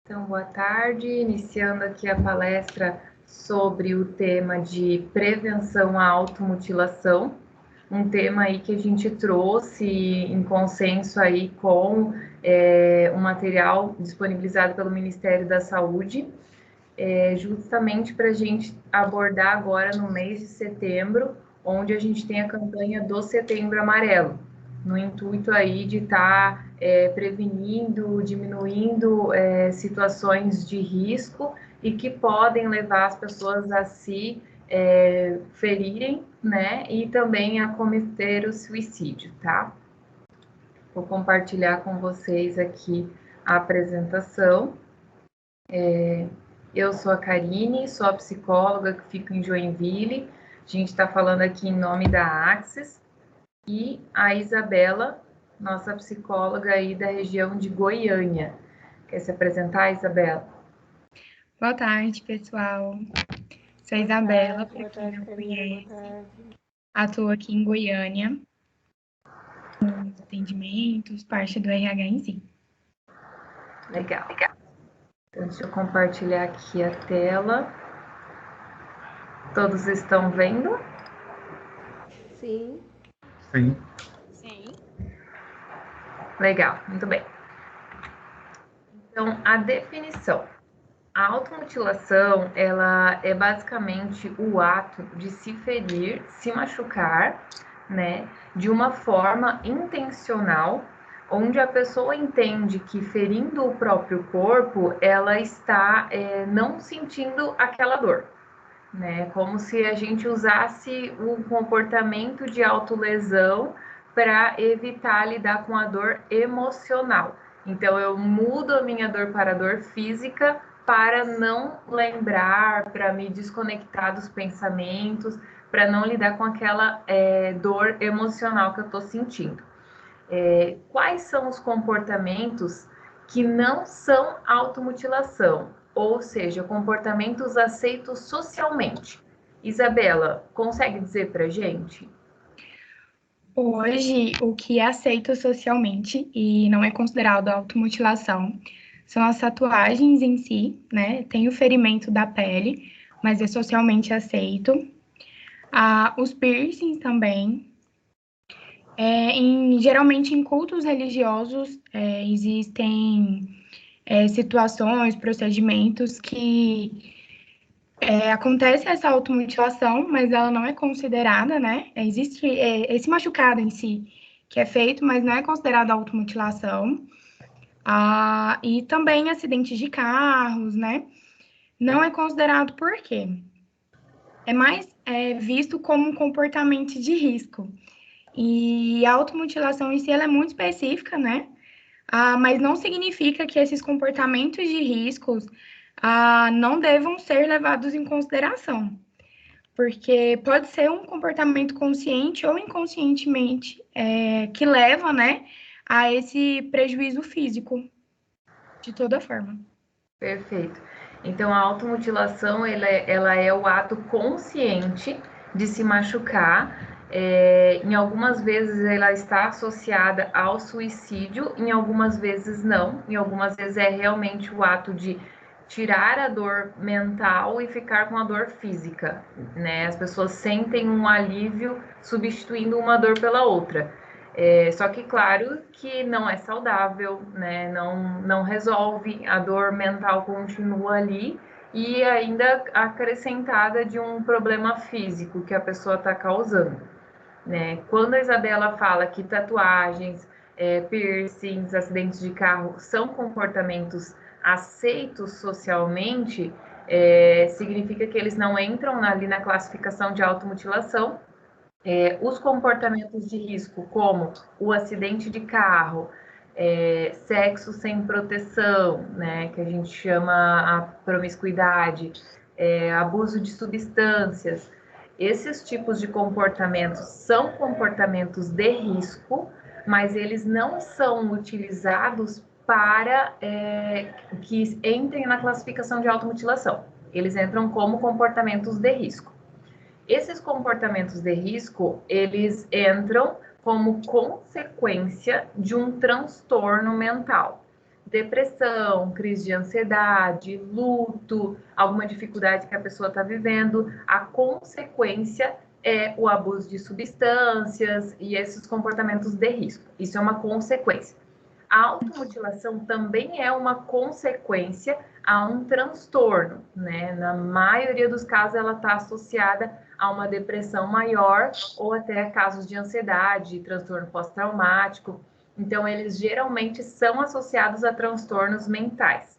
Então, boa tarde, iniciando aqui a palestra sobre o tema de prevenção à automutilação, um tema aí que a gente trouxe em consenso aí com um material disponibilizado pelo Ministério da Saúde, justamente para a gente abordar agora no mês de setembro, onde a gente tem a campanha do Setembro Amarelo, no intuito aí de estar prevenindo, diminuindo situações de risco e que podem levar as pessoas a se ferirem, né, e também a cometer o suicídio, tá? Vou compartilhar com vocês aqui a apresentação. Eu sou a Karine, sou a psicóloga que fica em Joinville. A gente está falando aqui em nome da Axis. E a Isabela, nossa psicóloga aí da região de Goiânia. Quer se apresentar, Isabela? Boa tarde, pessoal. Sou a Isabela, para quem não conhece. Atuo aqui em Goiânia, nos atendimentos, parte do RH em si. Legal. Então, deixa eu compartilhar aqui a tela. Todos estão vendo? Sim. Sim. Legal, muito bem. Então, a definição. A automutilação, ela é basicamente o ato de se ferir, se machucar, né, de uma forma intencional, onde a pessoa entende que ferindo o próprio corpo, ela está não sentindo aquela dor, né, como se a gente usasse um comportamento de autolesão para evitar lidar com a dor emocional. Então, eu mudo a minha dor para a dor física para não lembrar, para me desconectar dos pensamentos, para não lidar com aquela dor emocional que eu estou sentindo. Quais são os comportamentos que não são automutilação, ou seja, comportamentos aceitos socialmente? Isabela, consegue dizer para gente? Hoje, o que é aceito socialmente e não é considerado automutilação são as tatuagens em si, né? Tem o ferimento da pele, mas é socialmente aceito. Os piercings também. Geralmente, em cultos religiosos, existem situações, procedimentos que acontece essa automutilação, mas ela não é considerada, né? Existe esse machucado em si que é feito, mas não é considerado automutilação. E também acidentes de carros, né? Não é considerado por quê? É mais visto como um comportamento de risco. E a automutilação em si ela é muito específica, né? Mas não significa que esses comportamentos de riscos não devam ser levados em consideração, porque pode ser um comportamento consciente ou inconscientemente que leva, né, a esse prejuízo físico, de toda forma. Perfeito. Então, a automutilação, ela é o ato consciente de se machucar. Em algumas vezes ela está associada ao suicídio, em algumas vezes não. Em algumas vezes é realmente o ato de tirar a dor mental e ficar com a dor física, né? As pessoas sentem um alívio substituindo uma dor pela outra. Só que, claro, que não é saudável, né? Não resolve, a dor mental continua ali e ainda acrescentada de um problema físico que a pessoa está causando, né? Quando a Isabela fala que tatuagens, piercings, acidentes de carro são comportamentos aceitos socialmente, significa que eles não entram ali na classificação de automutilação. Os comportamentos de risco, como o acidente de carro, sexo sem proteção, né, que a gente chama a promiscuidade, abuso de substâncias, esses tipos de comportamentos são comportamentos de risco, mas eles não são utilizados para que entrem na classificação de automutilação. Eles entram como comportamentos de risco. Esses comportamentos de risco, eles entram como consequência de um transtorno mental. depressão, crise de ansiedade, luto, alguma dificuldade que a pessoa está vivendo, a consequência é o abuso de substâncias e esses comportamentos de risco. Isso é uma consequência. A automutilação também é uma consequência a um transtorno, né? Na maioria dos casos, ela está associada a uma depressão maior ou até casos de ansiedade, transtorno pós-traumático. Então, eles geralmente são associados a transtornos mentais.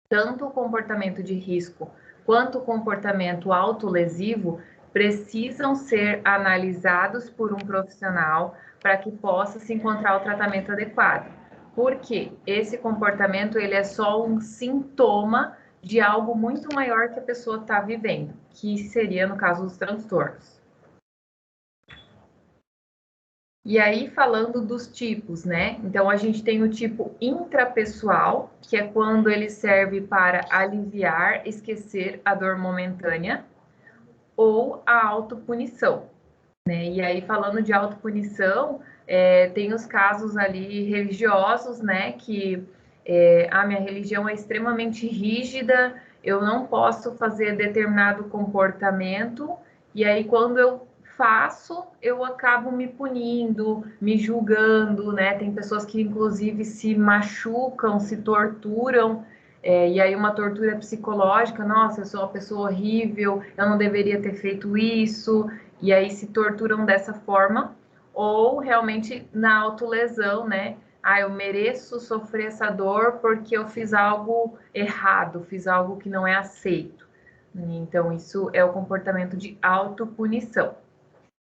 Tanto o comportamento de risco quanto o comportamento autolesivo precisam ser analisados por um profissional para que possa se encontrar o tratamento adequado. Porque esse comportamento ele é só um sintoma de algo muito maior que a pessoa está vivendo, que seria no caso dos transtornos. E aí, falando dos tipos, né? Então, a gente tem o tipo intrapessoal, que é quando ele serve para aliviar, esquecer a dor momentânea, ou a autopunição, né? E aí, falando de autopunição, tem os casos ali religiosos, né? Que a minha religião é extremamente rígida, eu não posso fazer determinado comportamento, e aí, quando eu faço, eu acabo me punindo, me julgando, né? Tem pessoas que, inclusive, se machucam, se torturam, e aí uma tortura psicológica, nossa, eu sou uma pessoa horrível, eu não deveria ter feito isso, e aí se torturam dessa forma, ou realmente na autolesão, né? Ah, eu mereço sofrer essa dor porque eu fiz algo errado, fiz algo que não é aceito. Então, isso é o comportamento de autopunição.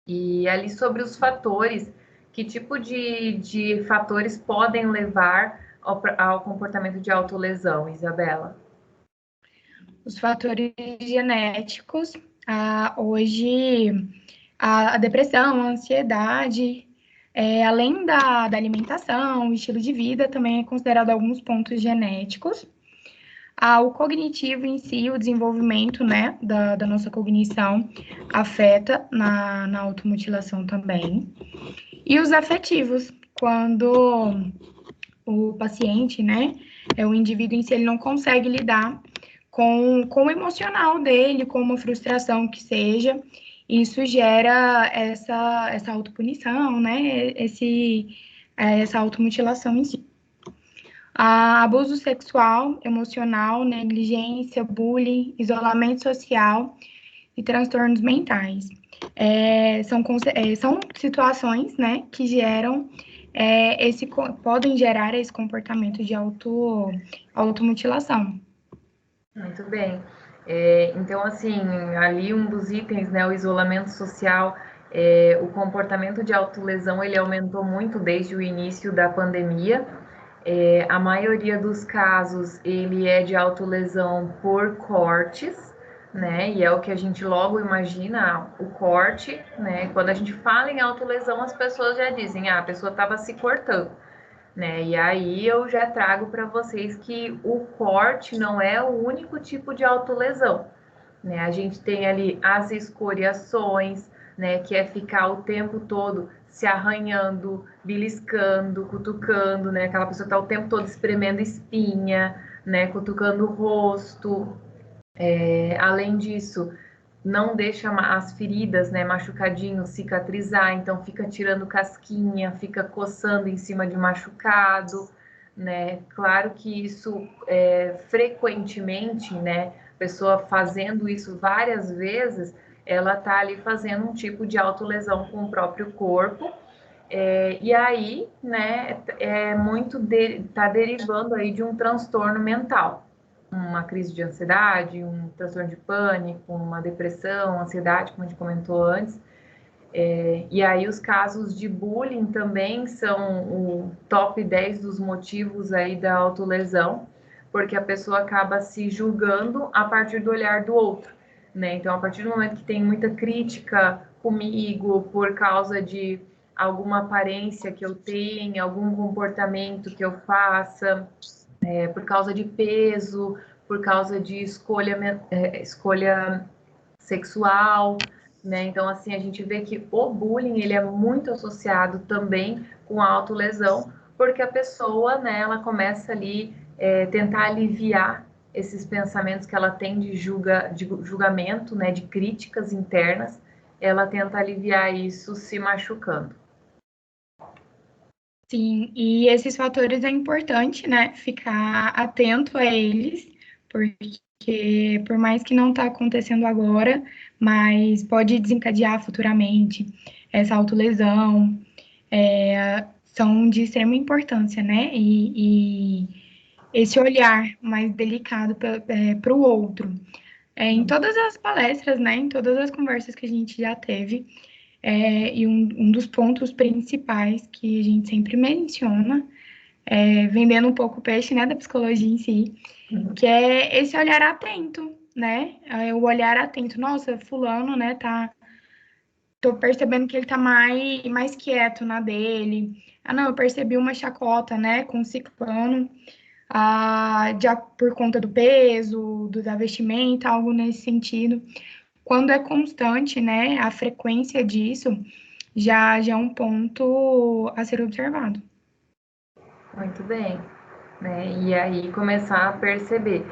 E ali sobre os fatores, que tipo de fatores podem levar ao comportamento de autolesão, Isabela? Os fatores genéticos, hoje a depressão, a ansiedade, além da alimentação, o estilo de vida também é considerado alguns pontos genéticos. O cognitivo em si, o desenvolvimento, né, da nossa cognição afeta na automutilação também. E os afetivos, quando o paciente, né, o indivíduo em si, ele não consegue lidar com o emocional dele, com uma frustração que seja, isso gera essa autopunição, né, essa automutilação em si. Abuso sexual, emocional, negligência, bullying, isolamento social e transtornos mentais. São situações, né, que geram podem gerar esse comportamento de automutilação. Muito bem. Então, assim, ali um dos itens, né, o isolamento social, o comportamento de autolesão, ele aumentou muito desde o início da pandemia. A maioria dos casos, ele é de autolesão por cortes, né, e é o que a gente logo imagina, o corte, né, quando a gente fala em autolesão, as pessoas já dizem, a pessoa estava se cortando. Né? E aí eu já trago para vocês que o corte não é o único tipo de autolesão, né? A gente tem ali as escoriações, né? Que é ficar o tempo todo se arranhando, beliscando, cutucando, né? Aquela pessoa está o tempo todo espremendo espinha, né? Cutucando o rosto. Além disso, não deixa as feridas, né, machucadinho, cicatrizar, então fica tirando casquinha, fica coçando em cima de machucado, né? Claro que isso frequentemente, né, pessoa fazendo isso várias vezes, ela tá ali fazendo um tipo de autolesão com o próprio corpo, e aí, né, tá derivando aí de um transtorno mental, uma crise de ansiedade, um transtorno de pânico, uma depressão, ansiedade, como a gente comentou antes. E aí os casos de bullying também são o top 10 dos motivos aí da autolesão, porque a pessoa acaba se julgando a partir do olhar do outro, né? Então, a partir do momento que tem muita crítica comigo por causa de alguma aparência que eu tenha, algum comportamento que eu faça, por causa de peso, por causa de escolha sexual, né? Então, assim, a gente vê que o bullying, ele é muito associado também com a autolesão, porque a pessoa, né, ela começa ali tentar aliviar esses pensamentos que ela tem de julgamento, né, de críticas internas, ela tenta aliviar isso se machucando. Sim, e esses fatores é importante, né, ficar atento a eles, porque por mais que não está acontecendo agora, mas pode desencadear futuramente essa autolesão, são de extrema importância, né, e esse olhar mais delicado para o outro. Em todas as palestras, né, em todas as conversas que a gente já teve, e um dos pontos principais que a gente sempre menciona, vendendo um pouco o peixe, né, da psicologia em si, que é esse olhar atento, né? O olhar atento. Nossa, fulano, né, tô percebendo que ele tá mais quieto na dele. Ah, não, eu percebi uma chacota, né, com o ciclano, já por conta do peso, da vestimenta, algo nesse sentido. Quando é constante, né, a frequência disso, já é um ponto a ser observado. Muito bem, né? E aí começar a perceber.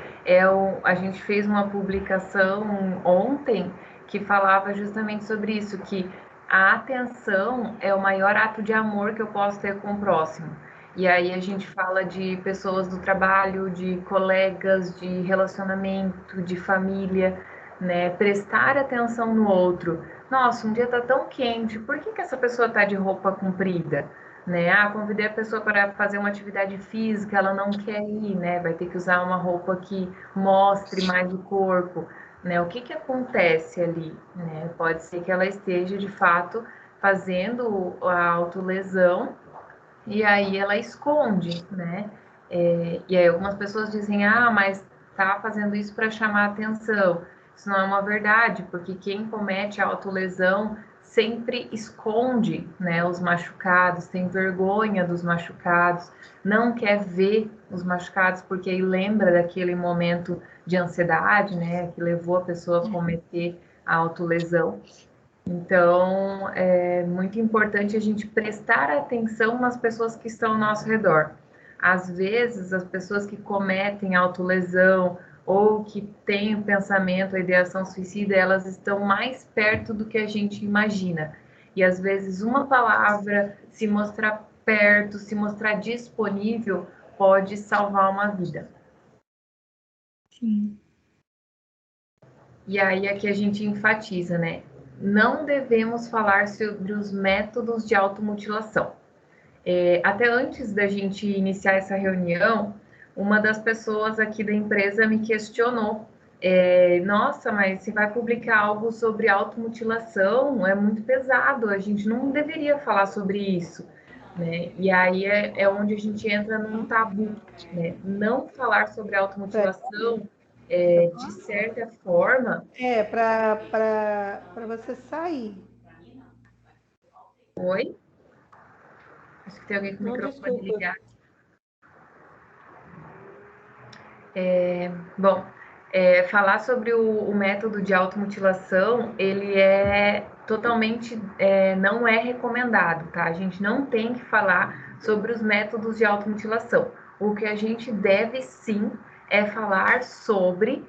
A gente fez uma publicação ontem que falava justamente sobre isso, que a atenção é o maior ato de amor que eu posso ter com o próximo. E aí a gente fala de pessoas do trabalho, de colegas, de relacionamento, de família, né? Prestar atenção no outro. Nossa, um dia tá tão quente, por que essa pessoa tá de roupa comprida? Né? Convidei a pessoa para fazer uma atividade física, ela não quer ir, né? Vai ter que usar uma roupa que mostre mais o corpo, né? O que acontece ali, né? Pode ser que ela esteja de fato fazendo a autolesão e aí ela esconde, né? E aí algumas pessoas dizem, mas tá fazendo isso para chamar atenção. Isso não é uma verdade, porque quem comete a autolesão sempre esconde, né, os machucados, tem vergonha dos machucados, não quer ver os machucados, porque aí lembra daquele momento de ansiedade, né, que levou a pessoa a cometer a autolesão. Então, é muito importante a gente prestar atenção nas pessoas que estão ao nosso redor. Às vezes, as pessoas que cometem autolesão ou que têm o pensamento, a ideação suicida, elas estão mais perto do que a gente imagina. E às vezes, uma palavra, se mostrar perto, se mostrar disponível, pode salvar uma vida. Sim. E aí aqui a gente enfatiza, né? Não devemos falar sobre os métodos de automutilação. Até antes da gente iniciar essa reunião, uma das pessoas aqui da empresa me questionou. Nossa, mas você vai publicar algo sobre automutilação? É muito pesado, a gente não deveria falar sobre isso. Né? E aí é onde a gente entra num tabu. Né? Não falar sobre automutilação, de certa forma... para você sair. Oi? Acho que tem alguém com o Não, microfone desculpa. ligado. Bom, falar sobre o método de automutilação, ele é totalmente, não é recomendado, tá? A gente não tem que falar sobre os métodos de automutilação. O que a gente deve, sim, é falar sobre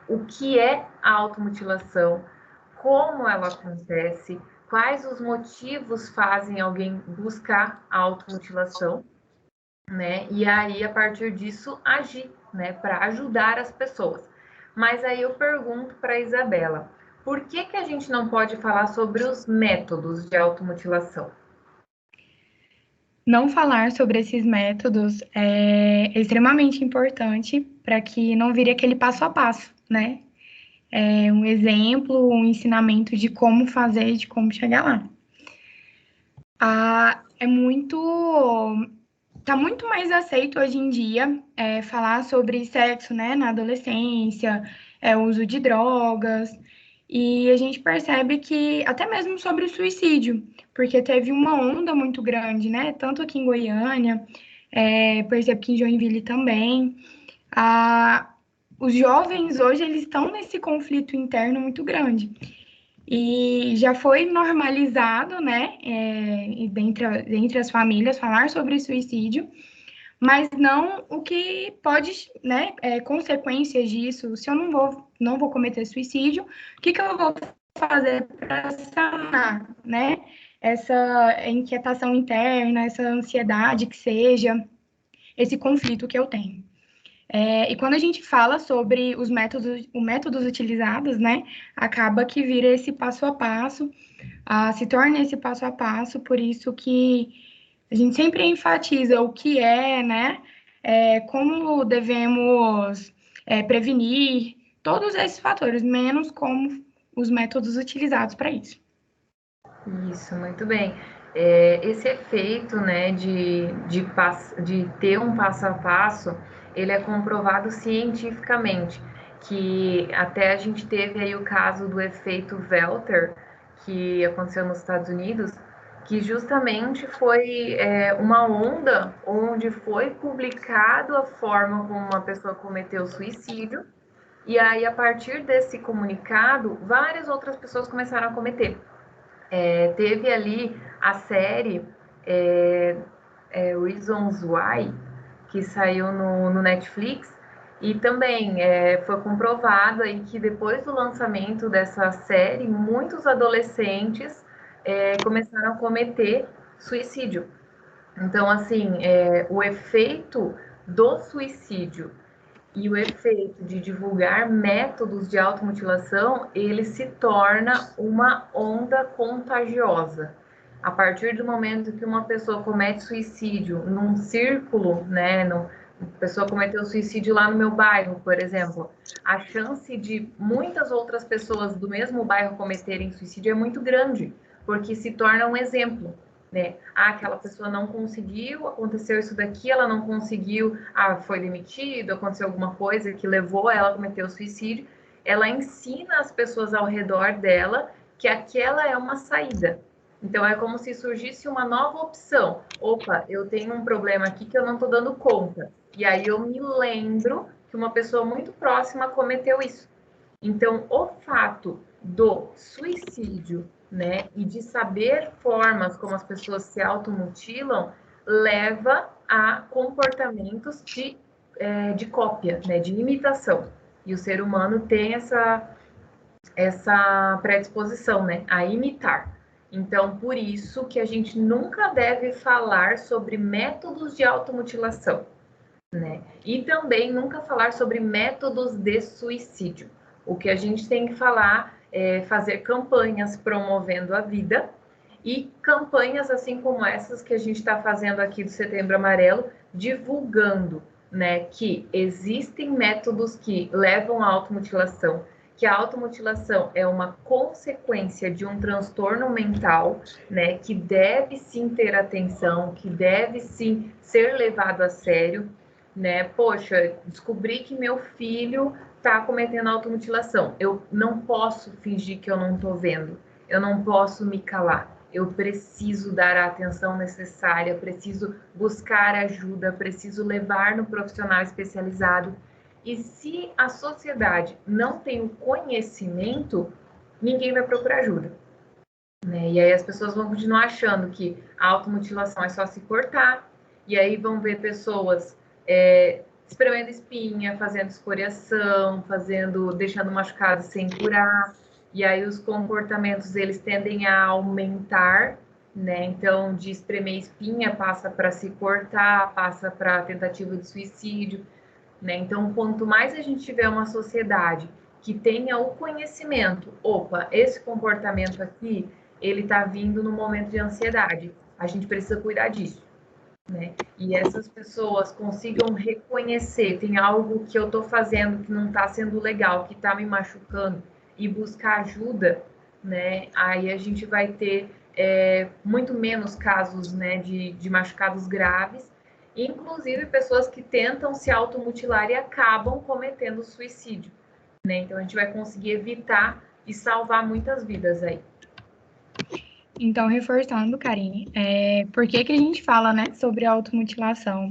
o que é a automutilação, como ela acontece, quais os motivos fazem alguém buscar a automutilação, né? E aí, a partir disso, agir, né? Para ajudar as pessoas. Mas aí eu pergunto para a Isabela, por que a gente não pode falar sobre os métodos de automutilação? Não falar sobre esses métodos é extremamente importante para que não vire aquele passo a passo, né? Um exemplo, um ensinamento de como fazer, de como chegar lá. É muito tá muito mais aceito hoje em dia falar sobre sexo, né, na adolescência, o uso de drogas, e a gente percebe que até mesmo sobre o suicídio, porque teve uma onda muito grande, né, tanto aqui em Goiânia, percebo que em Joinville também. Os jovens hoje, eles estão nesse conflito interno muito grande. E já foi normalizado, né, entre as famílias falar sobre suicídio, mas não o que pode, né, consequências disso. Se eu não vou cometer suicídio, o que eu vou fazer para sanar, né, essa inquietação interna, essa ansiedade que seja, esse conflito que eu tenho. E quando a gente fala sobre os métodos utilizados, né, acaba que vira esse passo a passo, se torna esse passo a passo, por isso que a gente sempre enfatiza o que né, como devemos prevenir todos esses fatores, menos como os métodos utilizados para isso. Isso, muito bem. Esse efeito, né, de ter um passo a passo, ele é comprovado cientificamente, que até a gente teve aí o caso do efeito Welter, que aconteceu nos Estados Unidos, que justamente foi uma onda onde foi publicado a forma como uma pessoa cometeu suicídio, e aí, a partir desse comunicado, várias outras pessoas começaram a cometer. Teve ali a série Reasons Why, que saiu no Netflix, e também foi comprovado aí que depois do lançamento dessa série, muitos adolescentes começaram a cometer suicídio. Então, assim, o efeito do suicídio e o efeito de divulgar métodos de automutilação, ele se torna uma onda contagiosa. A partir do momento que uma pessoa comete suicídio num círculo, né, a pessoa cometeu suicídio lá no meu bairro, por exemplo, a chance de muitas outras pessoas do mesmo bairro cometerem suicídio é muito grande, porque se torna um exemplo. Né? Aquela pessoa não conseguiu, aconteceu isso daqui, ela não conseguiu, foi demitido, aconteceu alguma coisa que levou ela a cometer o suicídio. Ela ensina as pessoas ao redor dela que aquela é uma saída. Então, é como se surgisse uma nova opção. Opa, eu tenho um problema aqui que eu não estou dando conta. E aí eu me lembro que uma pessoa muito próxima cometeu isso. Então, o fato do suicídio, né, e de saber formas como as pessoas se automutilam, leva a comportamentos de cópia, né, de imitação. E o ser humano tem essa predisposição, né, a imitar. Então, por isso que a gente nunca deve falar sobre métodos de automutilação, né? E também nunca falar sobre métodos de suicídio. O que a gente tem que falar é fazer campanhas promovendo a vida e campanhas assim como essas que a gente está fazendo aqui do Setembro Amarelo, divulgando, né, que existem métodos que levam à automutilação, que a automutilação é uma consequência de um transtorno mental, né, que deve sim ter atenção, que deve sim ser levado a sério, né? Poxa, descobri que meu filho está cometendo automutilação. Eu não posso fingir que eu não estou vendo. Eu não posso me calar. Eu preciso dar a atenção necessária, preciso buscar ajuda, preciso levar no profissional especializado. E se a sociedade não tem o conhecimento, ninguém vai procurar ajuda. Né? E aí as pessoas vão continuar achando que a automutilação é só se cortar, e aí vão ver pessoas espremendo espinha, fazendo escoriação, deixando machucado sem curar, e aí os comportamentos eles tendem a aumentar, né? Então, de espremer espinha passa para se cortar, passa para tentativa de suicídio, né? Então, quanto mais a gente tiver uma sociedade que tenha o conhecimento, opa, esse comportamento aqui, ele está vindo no momento de ansiedade, a gente precisa cuidar disso. Né? E essas pessoas consigam reconhecer, tem algo que eu estou fazendo que não está sendo legal, que está me machucando, e buscar ajuda, né? Aí a gente vai ter muito menos casos, né, de machucados graves, inclusive pessoas que tentam se automutilar e acabam cometendo suicídio, né? Então a gente vai conseguir evitar e salvar muitas vidas aí. Então, reforçando, Karine, por que a gente fala, né, sobre automutilação,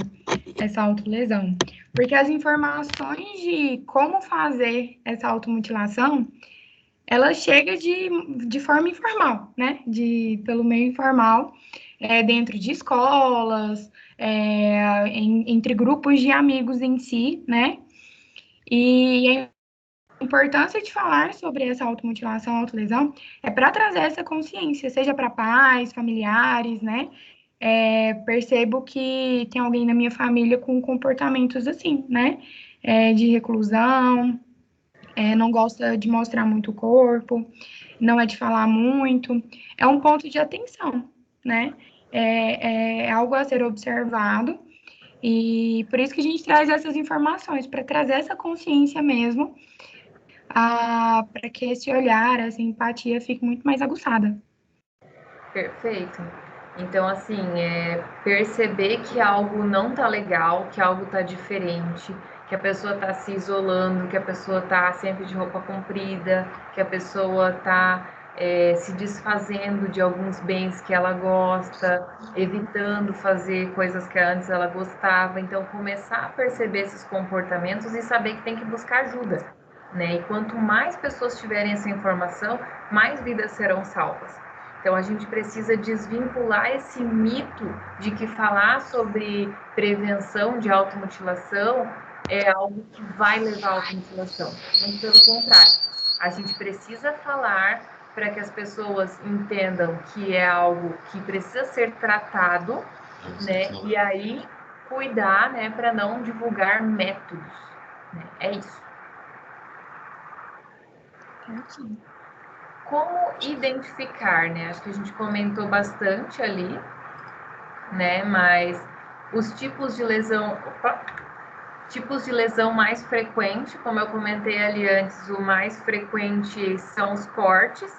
essa autolesão? Porque as informações de como fazer essa automutilação, ela chega de forma informal, né? Pelo meio informal, dentro de escolas, entre grupos de amigos em si, né? E a importância de falar sobre essa automutilação, autolesão, é para trazer essa consciência, seja para pais, familiares, né? Percebo que tem alguém na minha família com comportamentos assim, né? De reclusão, não gosta de mostrar muito o corpo, não é de falar muito. É um ponto de atenção, né? É algo a ser observado. E por isso que a gente traz essas informações, para trazer essa consciência mesmo, para que esse olhar, essa empatia fique muito mais aguçada. Perfeito. Então, assim, perceber que algo não tá legal, que algo tá diferente, que a pessoa tá se isolando, que a pessoa tá sempre de roupa comprida, que a pessoa tá se desfazendo de alguns bens que ela gosta, evitando fazer coisas que antes ela gostava. Então, começar a perceber esses comportamentos e saber que tem que buscar ajuda, né? E quanto mais pessoas tiverem essa informação, mais vidas serão salvas. Então, a gente precisa desvincular esse mito de que falar sobre prevenção de automutilação é algo que vai levar à automutilação. Muito pelo contrário. A gente precisa falar para que as pessoas entendam que é algo que precisa ser tratado, né? E aí cuidar, né, para não divulgar métodos. Né? É isso. Certinho. Como identificar, né? Acho que a gente comentou bastante ali, né? Mas os tipos de lesão, tipos de lesão mais frequente, como eu comentei ali antes, o mais frequente são os cortes,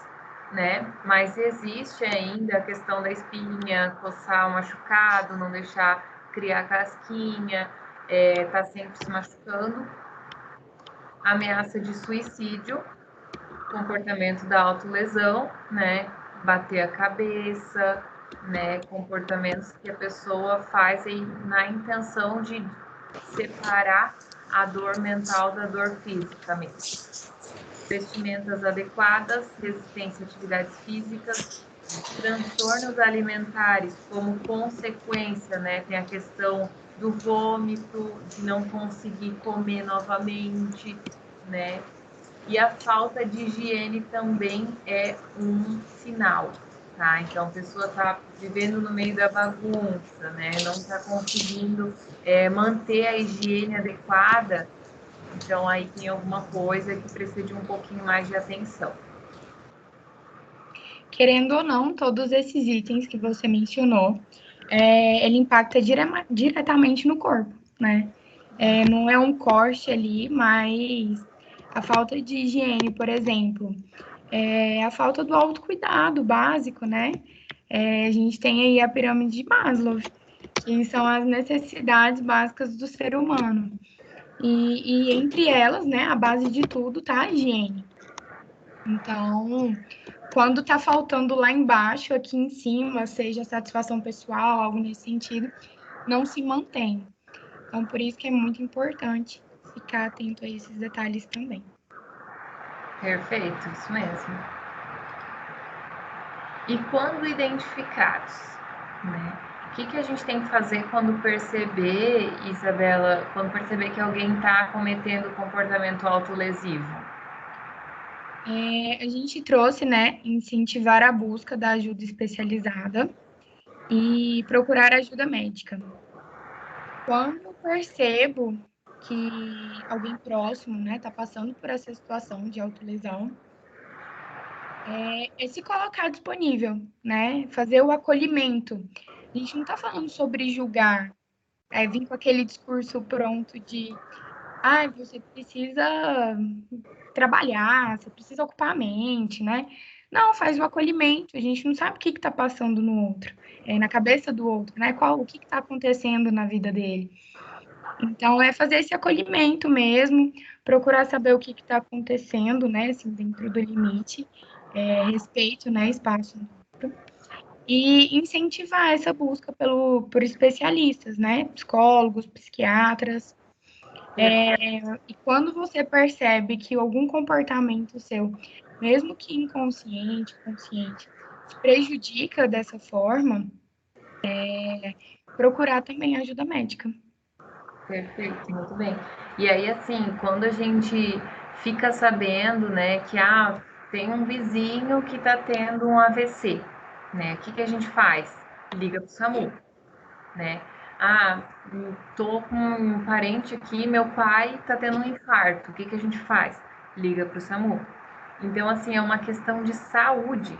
né? Mas existe ainda a questão da espinha, coçar o machucado, não deixar criar casquinha, tá sempre se machucando. Ameaça de suicídio, comportamento da autolesão, né? Bater a cabeça, né? Comportamentos que a pessoa faz aí na intenção de separar a dor mental da dor física mesmo. Vestimentas adequadas, resistência a atividades físicas, transtornos alimentares como consequência, né? Tem a questão do vômito, de não conseguir comer novamente, né? E a falta de higiene também é um sinal, tá? Então, a pessoa está vivendo no meio da bagunça, né? Não está conseguindo manter a higiene adequada. Então, aí tem alguma coisa que precisa de um pouquinho mais de atenção. Querendo ou não, todos esses itens que você mencionou, ele impacta diretamente no corpo, né? Não é um corte ali, mas a falta de higiene, por exemplo, a falta do autocuidado básico, né? A gente tem aí a pirâmide de Maslow, que são as necessidades básicas do ser humano. E entre elas, né, a base de tudo tá a higiene. Então, quando tá faltando lá embaixo, aqui em cima, seja satisfação pessoal, algo nesse sentido, não se mantém. Então, por isso que é muito importante ficar atento a esses detalhes também. Perfeito, isso mesmo. E quando identificados, né? O que a gente tem que fazer quando perceber, Isabela, quando perceber que alguém está cometendo comportamento autolesivo? A gente trouxe, né, incentivar a busca da ajuda especializada e procurar ajuda médica. Quando eu percebo que alguém próximo, né, tá passando por essa situação de autolesão, se colocar disponível, né, fazer o acolhimento. A gente não tá falando sobre julgar, vir com aquele discurso pronto de, você precisa trabalhar, você precisa ocupar a mente, né? Não, faz o acolhimento, a gente não sabe o que está passando no outro, na cabeça do outro, né? O que está acontecendo na vida dele. Então, é fazer esse acolhimento mesmo, procurar saber o que está acontecendo, né? Assim, dentro do limite, respeito, né? Espaço do outro. E incentivar essa busca por especialistas, né? Psicólogos, psiquiatras. E quando você percebe que algum comportamento seu mesmo que inconsciente, consciente, se prejudica dessa forma, procurar também ajuda médica. Perfeito, muito bem. E aí, assim, quando a gente fica sabendo, né, que tem um vizinho que tá tendo um AVC, né? O que que a gente faz? Liga pro SAMU, né? Ah, tô com um parente aqui, meu pai tá tendo um infarto. O que que a gente faz? Liga pro SAMU. Então, assim, é uma questão de saúde,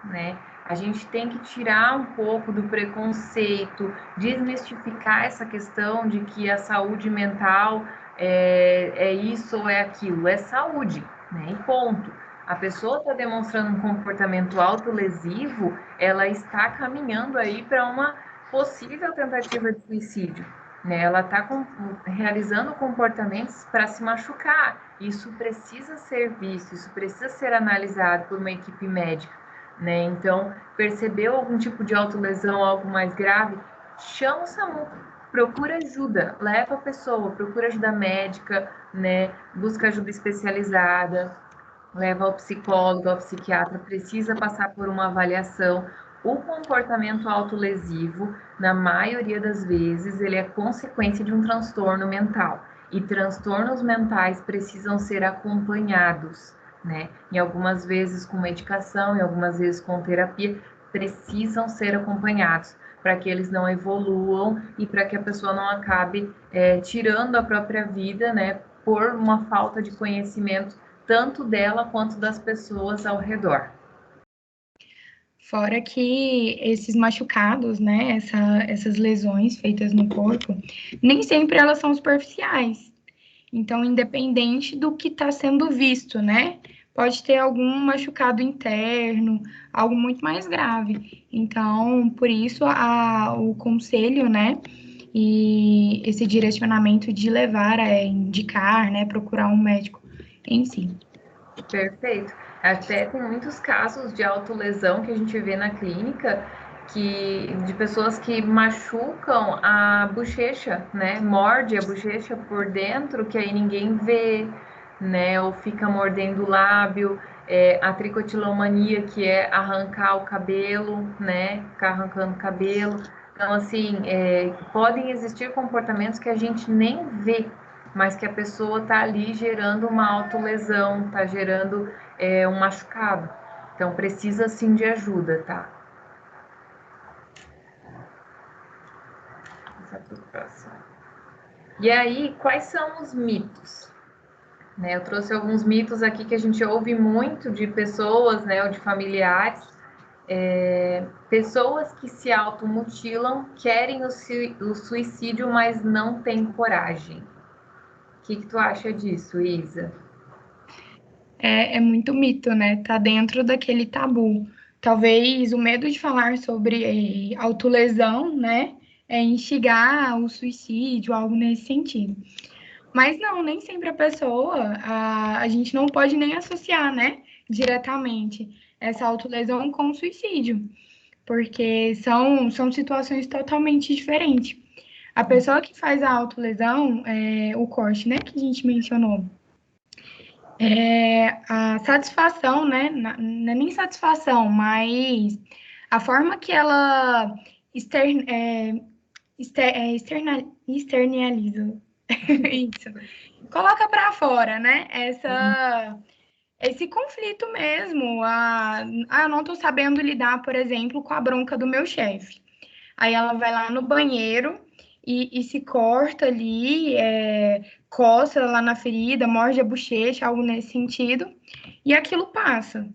né? A gente tem que tirar um pouco do preconceito, desmistificar essa questão de que a saúde mental é isso ou é aquilo. É saúde, né? E ponto. A pessoa está demonstrando um comportamento autolesivo, ela está caminhando aí para uma possível tentativa de suicídio. Né? Ela está realizando comportamentos para se machucar. Isso precisa ser visto, isso precisa ser analisado por uma equipe médica. Né? Então, percebeu algum tipo de autolesão, algo mais grave, chama o SAMU, procura ajuda, leva a pessoa, procura ajuda médica, né? Busca ajuda especializada, leva ao psicólogo, ao psiquiatra, precisa passar por uma avaliação. O comportamento autolesivo, na maioria das vezes, ele é consequência de um transtorno mental. E transtornos mentais precisam ser acompanhados, né? Em algumas vezes com medicação, em algumas vezes com terapia, precisam ser acompanhados para que eles não evoluam e para que a pessoa não acabe tirando a própria vida, né? Por uma falta de conhecimento tanto dela quanto das pessoas ao redor. Fora que esses machucados, né, essas lesões feitas no corpo, nem sempre elas são superficiais. Então, independente do que está sendo visto, né, pode ter algum machucado interno, algo muito mais grave. Então, por isso, o conselho, né, e esse direcionamento de levar a indicar, né, procurar um médico em si. Perfeito. Até tem muitos casos de autolesão que a gente vê na clínica de pessoas que machucam a bochecha, né? Morde a bochecha por dentro, que aí ninguém vê, né? Ou fica mordendo o lábio. A tricotilomania, que é arrancar o cabelo, né? Ficar arrancando o cabelo. Então, assim, podem existir comportamentos que a gente nem vê, mas que a pessoa está ali gerando uma autolesão, está gerando um machucado. Então, precisa sim de ajuda, tá? E aí, quais são os mitos? Né, eu trouxe alguns mitos aqui que a gente ouve muito de pessoas, né, ou de familiares. Pessoas que se automutilam querem o suicídio, mas não têm coragem. O que tu acha disso, Isa? É muito mito, né? Tá dentro daquele tabu. Talvez o medo de falar sobre autolesão, né? É instigar o suicídio, algo nesse sentido. Mas não, nem sempre a pessoa, a gente não pode nem associar, né? Diretamente essa autolesão com o suicídio, porque são situações totalmente diferentes. A pessoa que faz a autolesão, o corte, né? Que a gente mencionou. A satisfação, né? Não é nem satisfação, mas a forma que ela externaliza isso, coloca para fora, né? Esse conflito mesmo. Eu não tô sabendo lidar, por exemplo, com a bronca do meu chefe. Aí ela vai lá no banheiro e se corta ali, coça lá na ferida, morde a bochecha, algo nesse sentido, e aquilo passa.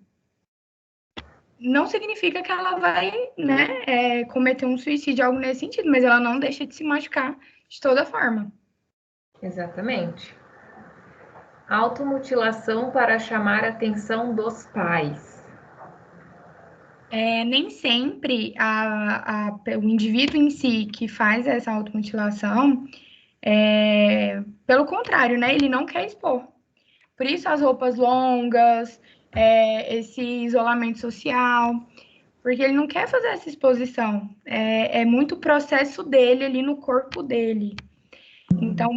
Não significa que ela vai, né, cometer um suicídio, algo nesse sentido, mas ela não deixa de se machucar de toda forma. Exatamente. Automutilação para chamar a atenção dos pais. Nem sempre o indivíduo em si que faz essa automutilação, pelo contrário, né, ele não quer expor. Por isso as roupas longas, esse isolamento social, porque ele não quer fazer essa exposição. É muito processo dele ali no corpo dele. Então,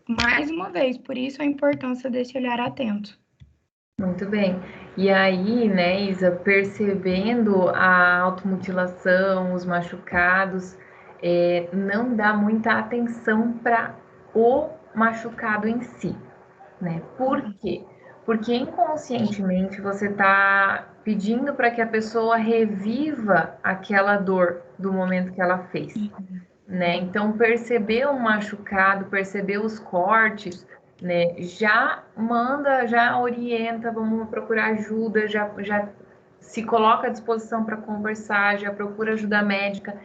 mais uma vez, por isso a importância desse olhar atento. Muito bem. E aí, né, Isa, percebendo a automutilação, os machucados, não dá muita atenção para o machucado em si, né? Por quê? Porque inconscientemente você está pedindo para que a pessoa reviva aquela dor do momento que ela fez, né? Então, perceber o machucado, perceber os cortes, né? Já manda, já orienta, vamos procurar ajuda, já se coloca à disposição para conversar, já procura ajuda médica.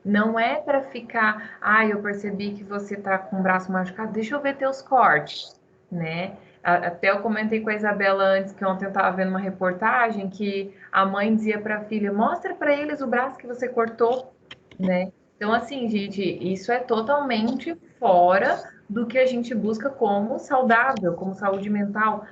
Não é para ficar, eu percebi que você está com o braço machucado, deixa eu ver teus cortes, né? Até eu comentei com a Isabela antes, que ontem eu estava vendo uma reportagem que a mãe dizia para a filha, mostra para eles o braço que você cortou, né? Então, assim, gente, isso é totalmente fora do que a gente busca como saudável, como saúde mental.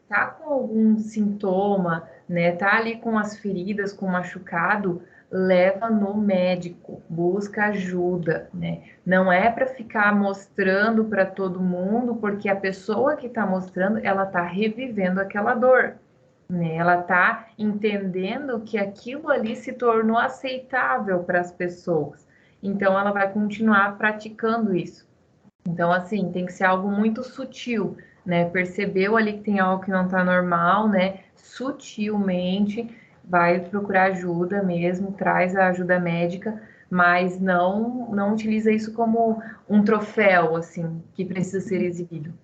Tá com algum sintoma, né? Tá ali com as feridas, com machucado, leva no médico, busca ajuda, né? Não é para ficar mostrando para todo mundo, porque a pessoa que está mostrando, ela tá revivendo aquela dor, né? Ela tá entendendo que aquilo ali se tornou aceitável para as pessoas. Então ela vai continuar praticando isso. Então, assim, tem que ser algo muito sutil, né? Percebeu ali que tem algo que não tá normal, né? Sutilmente vai procurar ajuda mesmo, traz a ajuda médica, mas não utiliza isso como um troféu, assim, que precisa ser exibido.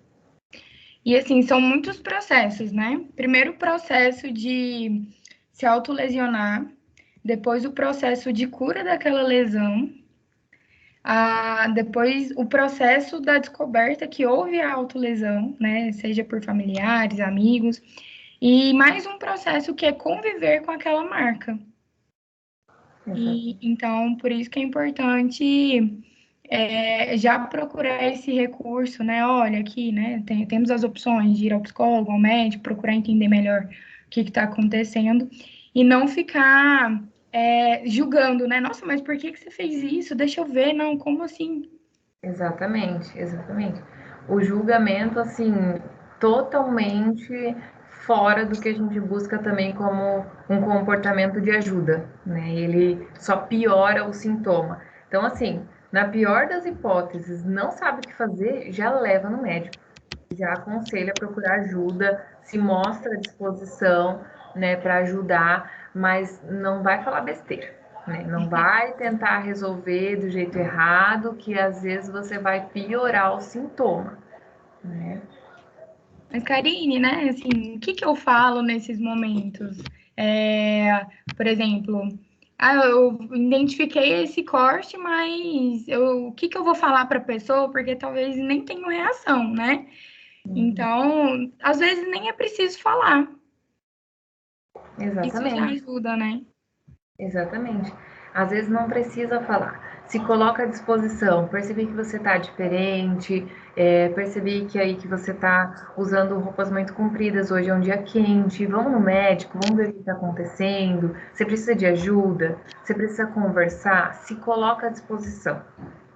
E assim, são muitos processos, né? Primeiro o processo de se autolesionar, depois o processo de cura daquela lesão, depois o processo da descoberta que houve a autolesão, né? Seja por familiares, amigos, e mais um processo que é conviver com aquela marca. E então, por isso que é importante já procurar esse recurso, né? Olha, aqui, né? Temos as opções de ir ao psicólogo, ao médico, procurar entender melhor o que está acontecendo e não ficar julgando, né? Nossa, mas por que você fez isso? Deixa eu ver, não, como assim? Exatamente, exatamente. O julgamento, assim, totalmente fora do que a gente busca também como um comportamento de ajuda, né? Ele só piora o sintoma. Então, assim, na pior das hipóteses, não sabe o que fazer, já leva no médico, já aconselha a procurar ajuda, se mostra à disposição, né, para ajudar, mas não vai falar besteira, né? Não vai tentar resolver do jeito errado, que às vezes você vai piorar o sintoma, né? Mas, Karine, né? Assim, o que eu falo nesses momentos? Por exemplo, eu identifiquei esse corte, mas o que eu vou falar para a pessoa? Porque talvez nem tenha reação, né? Então, às vezes nem é preciso falar. Isso já Exatamente. ajuda, né? Exatamente. Às vezes não precisa falar. Se coloca à disposição. Percebi que você está diferente, percebi que aí que você está usando roupas muito compridas, hoje é um dia quente, vamos no médico, vamos ver o que está acontecendo. Você precisa de ajuda, você precisa conversar, se coloca à disposição,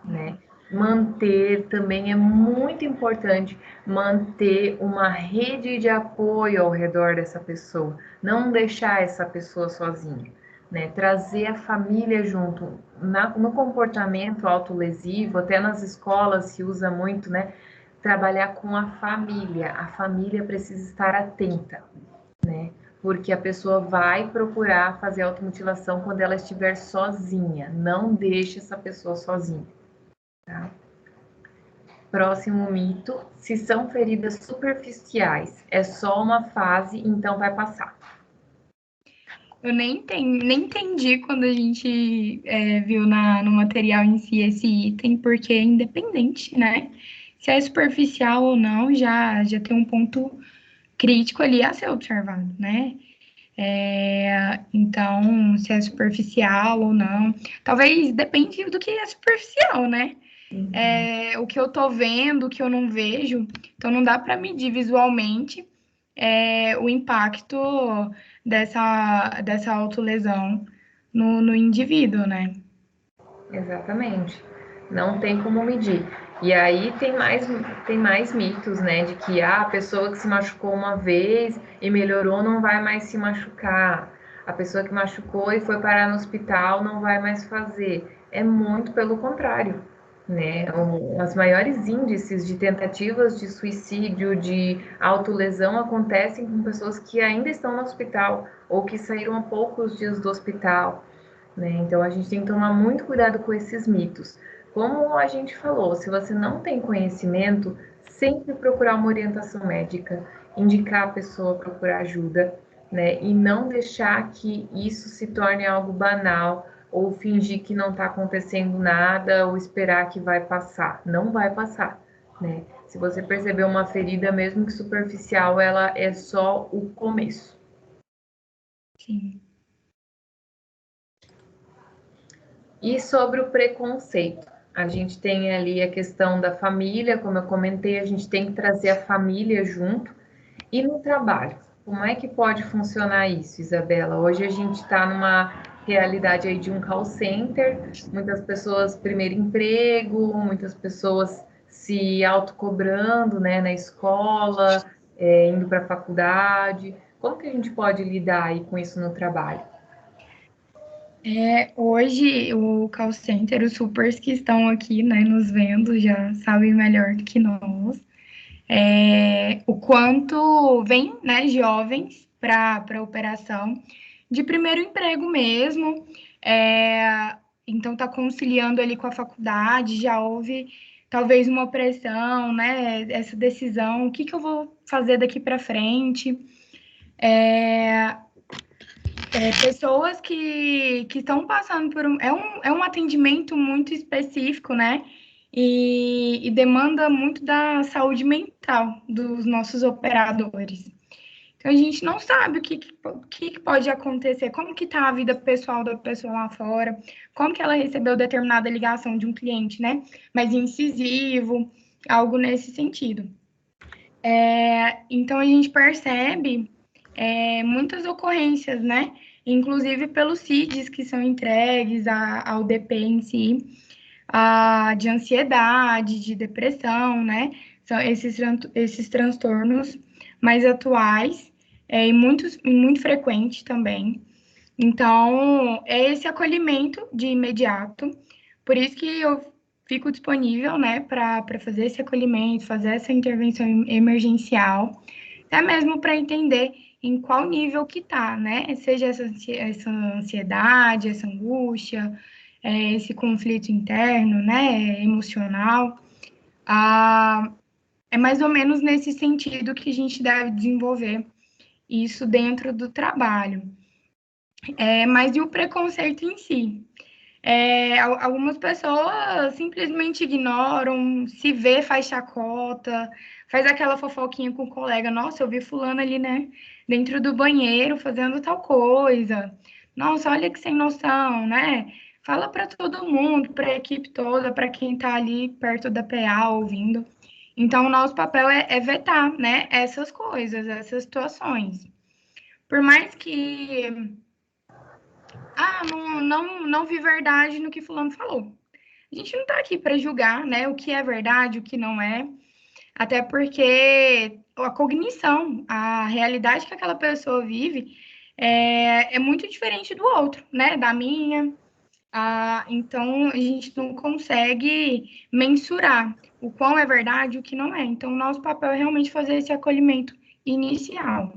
né? Manter também é muito importante manter uma rede de apoio ao redor dessa pessoa, não deixar essa pessoa sozinha. Né, trazer a família junto. No comportamento autolesivo, até nas escolas se usa muito, né? Trabalhar com a família precisa estar atenta, né? Porque a pessoa vai procurar fazer automutilação quando ela estiver sozinha. Não deixe essa pessoa sozinha, tá? Próximo mito: se são feridas superficiais, é só uma fase, então vai passar. Eu nem entendi quando a gente viu no material em si esse item, porque é independente, né? Se é superficial ou não, já tem um ponto crítico ali a ser observado, né? Então, se é superficial ou não, talvez depende do que é superficial, né? O que eu tô vendo, o que eu não vejo, então não dá para medir visualmente o impacto dessa autolesão no indivíduo, né? Exatamente. Não tem como medir. E aí tem mais mitos, né? De que a pessoa que se machucou uma vez e melhorou não vai mais se machucar. A pessoa que machucou e foi parar no hospital não vai mais fazer. É muito pelo contrário, né? As maiores índices de tentativas de suicídio, de autolesão acontecem com pessoas que ainda estão no hospital ou que saíram há poucos dias do hospital, né? Então a gente tem que tomar muito cuidado com esses mitos. Como a gente falou, se você não tem conhecimento, sempre procurar uma orientação médica, indicar a pessoa a procurar ajuda, né? E não deixar que isso se torne algo banal ou fingir que não está acontecendo nada ou esperar que vai passar. Não vai passar, né? Se você perceber uma ferida, mesmo que superficial, ela é só o começo. Sim. E sobre o preconceito, a gente tem ali a questão da família, como eu comentei, a gente tem que trazer a família junto. E no trabalho, como é que pode funcionar isso, Isabela? Hoje a gente está numa realidade aí de um call center, muitas pessoas primeiro emprego, muitas pessoas se autocobrando, né, na escola, indo para a faculdade. Como que a gente pode lidar aí com isso no trabalho? Hoje, o call center, os supers que estão aqui, né, nos vendo, já sabem melhor do que nós, o quanto vem, né, jovens para a operação de primeiro emprego mesmo, então está conciliando ali com a faculdade, já houve talvez uma pressão, né, essa decisão, o que eu vou fazer daqui para frente, pessoas que estão passando por um atendimento muito específico, né? E demanda muito da saúde mental dos nossos operadores. Então, a gente não sabe o que pode acontecer, como que está a vida pessoal da pessoa lá fora, como que ela recebeu determinada ligação de um cliente, né? Mais incisivo, algo nesse sentido. Então, a gente percebe muitas ocorrências, né? Inclusive pelos CIDs que são entregues ao DP em si, de ansiedade, de depressão, né? São esses transtornos mais atuais e muito frequentes também. Então, é esse acolhimento de imediato. Por isso que eu fico disponível, né, para fazer esse acolhimento, fazer essa intervenção emergencial, até mesmo para entender em qual nível que tá, né? Seja essa ansiedade, essa angústia, esse conflito interno, né, emocional. É mais ou menos nesse sentido que a gente deve desenvolver isso dentro do trabalho. Mas e o preconceito em si? Algumas pessoas simplesmente ignoram, se vê, faz chacota, faz aquela fofoquinha com o colega. Nossa, eu vi fulano ali, né, dentro do banheiro fazendo tal coisa. Nossa, olha que sem noção, né? Fala para todo mundo, para a equipe toda, para quem está ali perto da PA ouvindo. Então, o nosso papel é vetar, né, essas coisas, essas situações. Por mais que não vi verdade no que fulano falou. A gente não está aqui para julgar, né, o que é verdade, o que não é, até porque a cognição, a realidade que aquela pessoa vive é muito diferente do outro, né, da minha. Então, a gente não consegue mensurar o qual é verdade e o que não é. Então, o nosso papel é realmente fazer esse acolhimento inicial.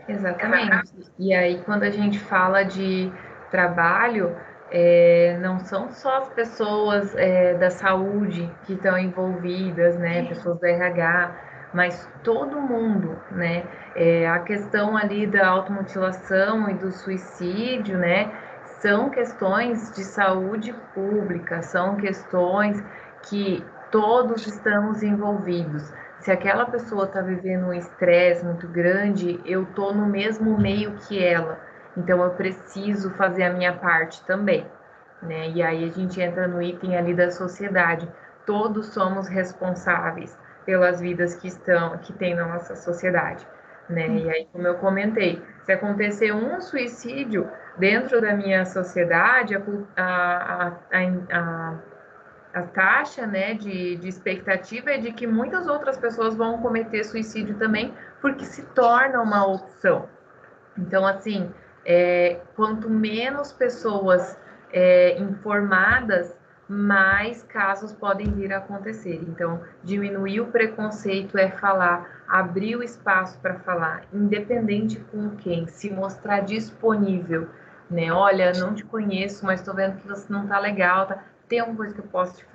Exatamente. E aí, quando a gente fala de trabalho, não são só as pessoas da saúde que estão envolvidas, né? Pessoas do RH, mas todo mundo, né? A questão ali da automutilação e do suicídio, né? São questões de saúde pública, são questões que todos estamos envolvidos. Se aquela pessoa está vivendo um estresse muito grande, eu tô no mesmo meio que ela, então eu preciso fazer a minha parte também, né? E aí a gente entra no item ali da sociedade. Todos somos responsáveis pelas vidas que tem na nossa sociedade, né? E aí, como eu comentei, se acontecer um suicídio dentro da minha sociedade, a a taxa, né, de expectativa é de que muitas outras pessoas vão cometer suicídio também, porque se torna uma opção. Então, assim, quanto menos pessoas informadas, mais casos podem vir a acontecer. Então, diminuir o preconceito é falar, abrir o espaço para falar, independente com quem, se mostrar disponível, né? Olha, não te conheço, mas estou vendo que você não está legal, tá? Tem alguma coisa que eu posso te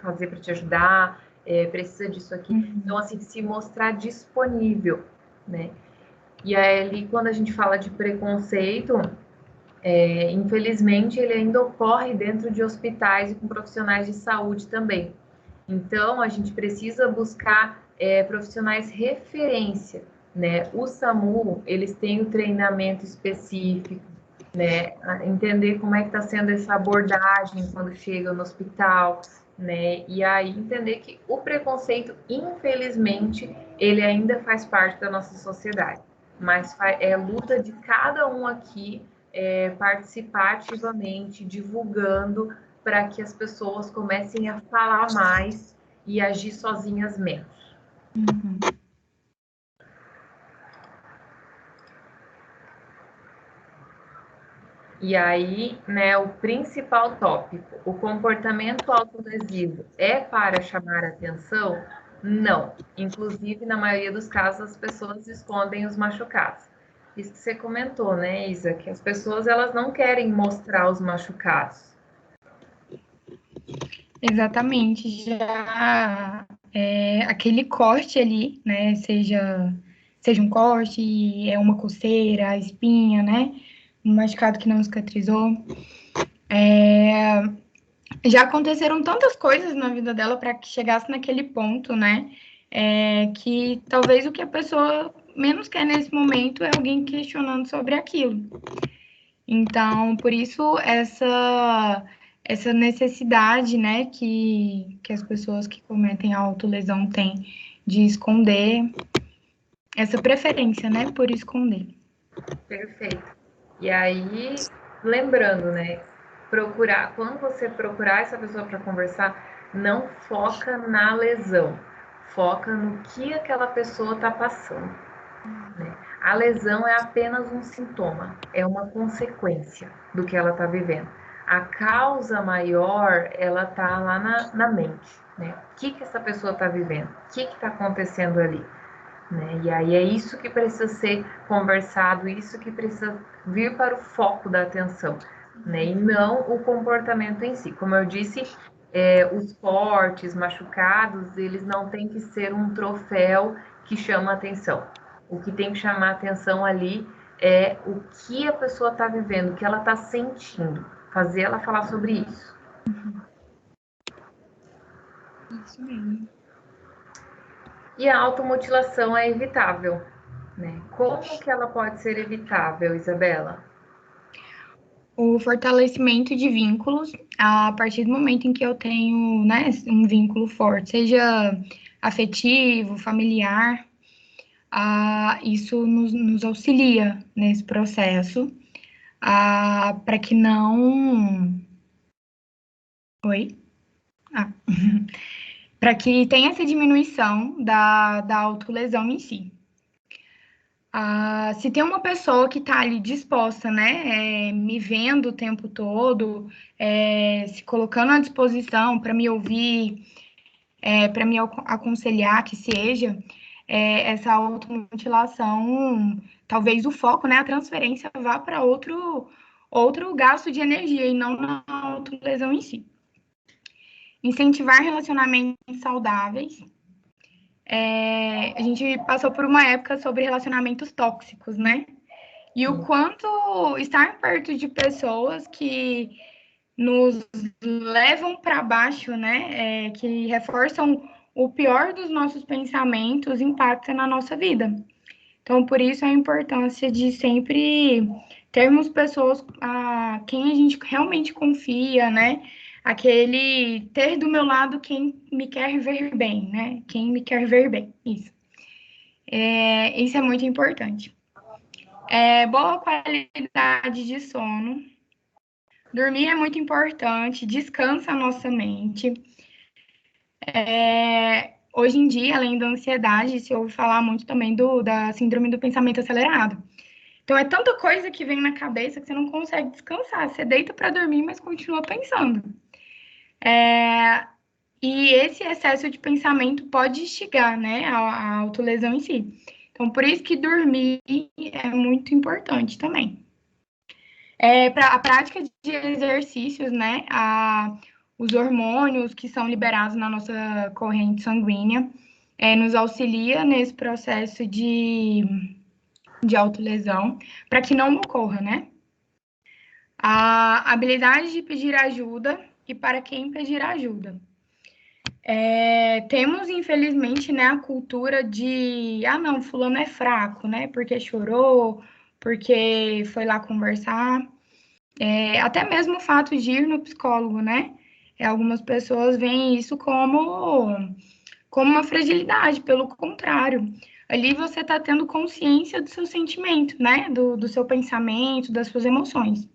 fazer para te ajudar? Precisa disso aqui. Então, assim, se mostrar disponível, né? E aí, quando a gente fala de preconceito, infelizmente, ele ainda ocorre dentro de hospitais e com profissionais de saúde também. Então, a gente precisa buscar profissionais referência, né? O SAMU, eles têm o treinamento específico, né? Entender como é que está sendo essa abordagem quando chega no hospital, né? E aí entender que o preconceito, infelizmente, ele ainda faz parte da nossa sociedade, mas é luta de cada um aqui participar ativamente, divulgando, para que as pessoas comecem a falar mais e agir sozinhas menos. Uhum. E aí, né, o principal tópico, o comportamento autolesivo é para chamar atenção? Não. Inclusive, na maioria dos casos, as pessoas escondem os machucados. Isso que você comentou, né, Isa, que as pessoas elas não querem mostrar os machucados. Exatamente. Já aquele corte ali, né? Seja um corte, uma coceira, espinha, né? Um machucado que não cicatrizou. Já aconteceram tantas coisas na vida dela para que chegasse naquele ponto, né? Que talvez o que a pessoa menos quer nesse momento é alguém questionando sobre aquilo. Então, por isso, essa necessidade, né, que as pessoas que cometem a autolesão têm de esconder, essa preferência, né, por esconder. Perfeito. E aí, lembrando, né, quando você procurar essa pessoa para conversar, não foca na lesão, foca no que aquela pessoa está passando, né? A lesão é apenas um sintoma, é uma consequência do que ela está vivendo. A causa maior, ela está lá na mente, né? O que essa pessoa está vivendo? O que está acontecendo ali? Né? E aí é isso que precisa ser conversado, isso que precisa vir para o foco da atenção, né? E não o comportamento em si. Como eu disse, os cortes, machucados, eles não têm que ser um troféu que chama atenção. O que tem que chamar atenção ali é o que a pessoa está vivendo, o que ela está sentindo, fazer ela falar sobre isso. Isso mesmo. E a automutilação é evitável, né? Como que ela pode ser evitável, Isabela? O fortalecimento de vínculos, a partir do momento em que eu tenho, né, um vínculo forte, seja afetivo, familiar, isso nos auxilia nesse processo, para que não... Oi? Para que tenha essa diminuição da autolesão em si. Se tem uma pessoa que está ali disposta, né, me vendo o tempo todo, se colocando à disposição para me ouvir, para me aconselhar, que seja, essa automutilação, talvez o foco, né, a transferência vá para outro gasto de energia e não na autolesão em si. Incentivar relacionamentos saudáveis. A gente passou por uma época sobre relacionamentos tóxicos, né? E o quanto estar perto de pessoas que nos levam para baixo, né? Que reforçam o pior dos nossos pensamentos, impacta na nossa vida. Então, por isso a importância de sempre termos pessoas a quem a gente realmente confia, né? Aquele ter do meu lado quem me quer ver bem, né? Quem me quer ver bem, isso. Isso é muito importante. Boa qualidade de sono, Dormir é muito importante, descansa a nossa mente. Hoje em dia, além da ansiedade, se ouve falar muito também da síndrome do pensamento acelerado. Então, é tanta coisa que vem na cabeça que você não consegue descansar. Você deita para dormir, mas continua pensando. E esse excesso de pensamento pode instigar, né, a autolesão em si. Então, por isso que dormir é muito importante também. Para a prática de exercícios, né, os hormônios que são liberados na nossa corrente sanguínea nos auxilia nesse processo de autolesão, para que não ocorra, né? A habilidade de pedir ajuda e para quem pedir ajuda. Temos, infelizmente, né, a cultura de, não, fulano é fraco, né, porque chorou, porque foi lá conversar. Até mesmo o fato de ir no psicólogo, né? Algumas pessoas veem isso como uma fragilidade, pelo contrário. Ali você está tendo consciência do seu sentimento, né? Do seu pensamento, das suas emoções.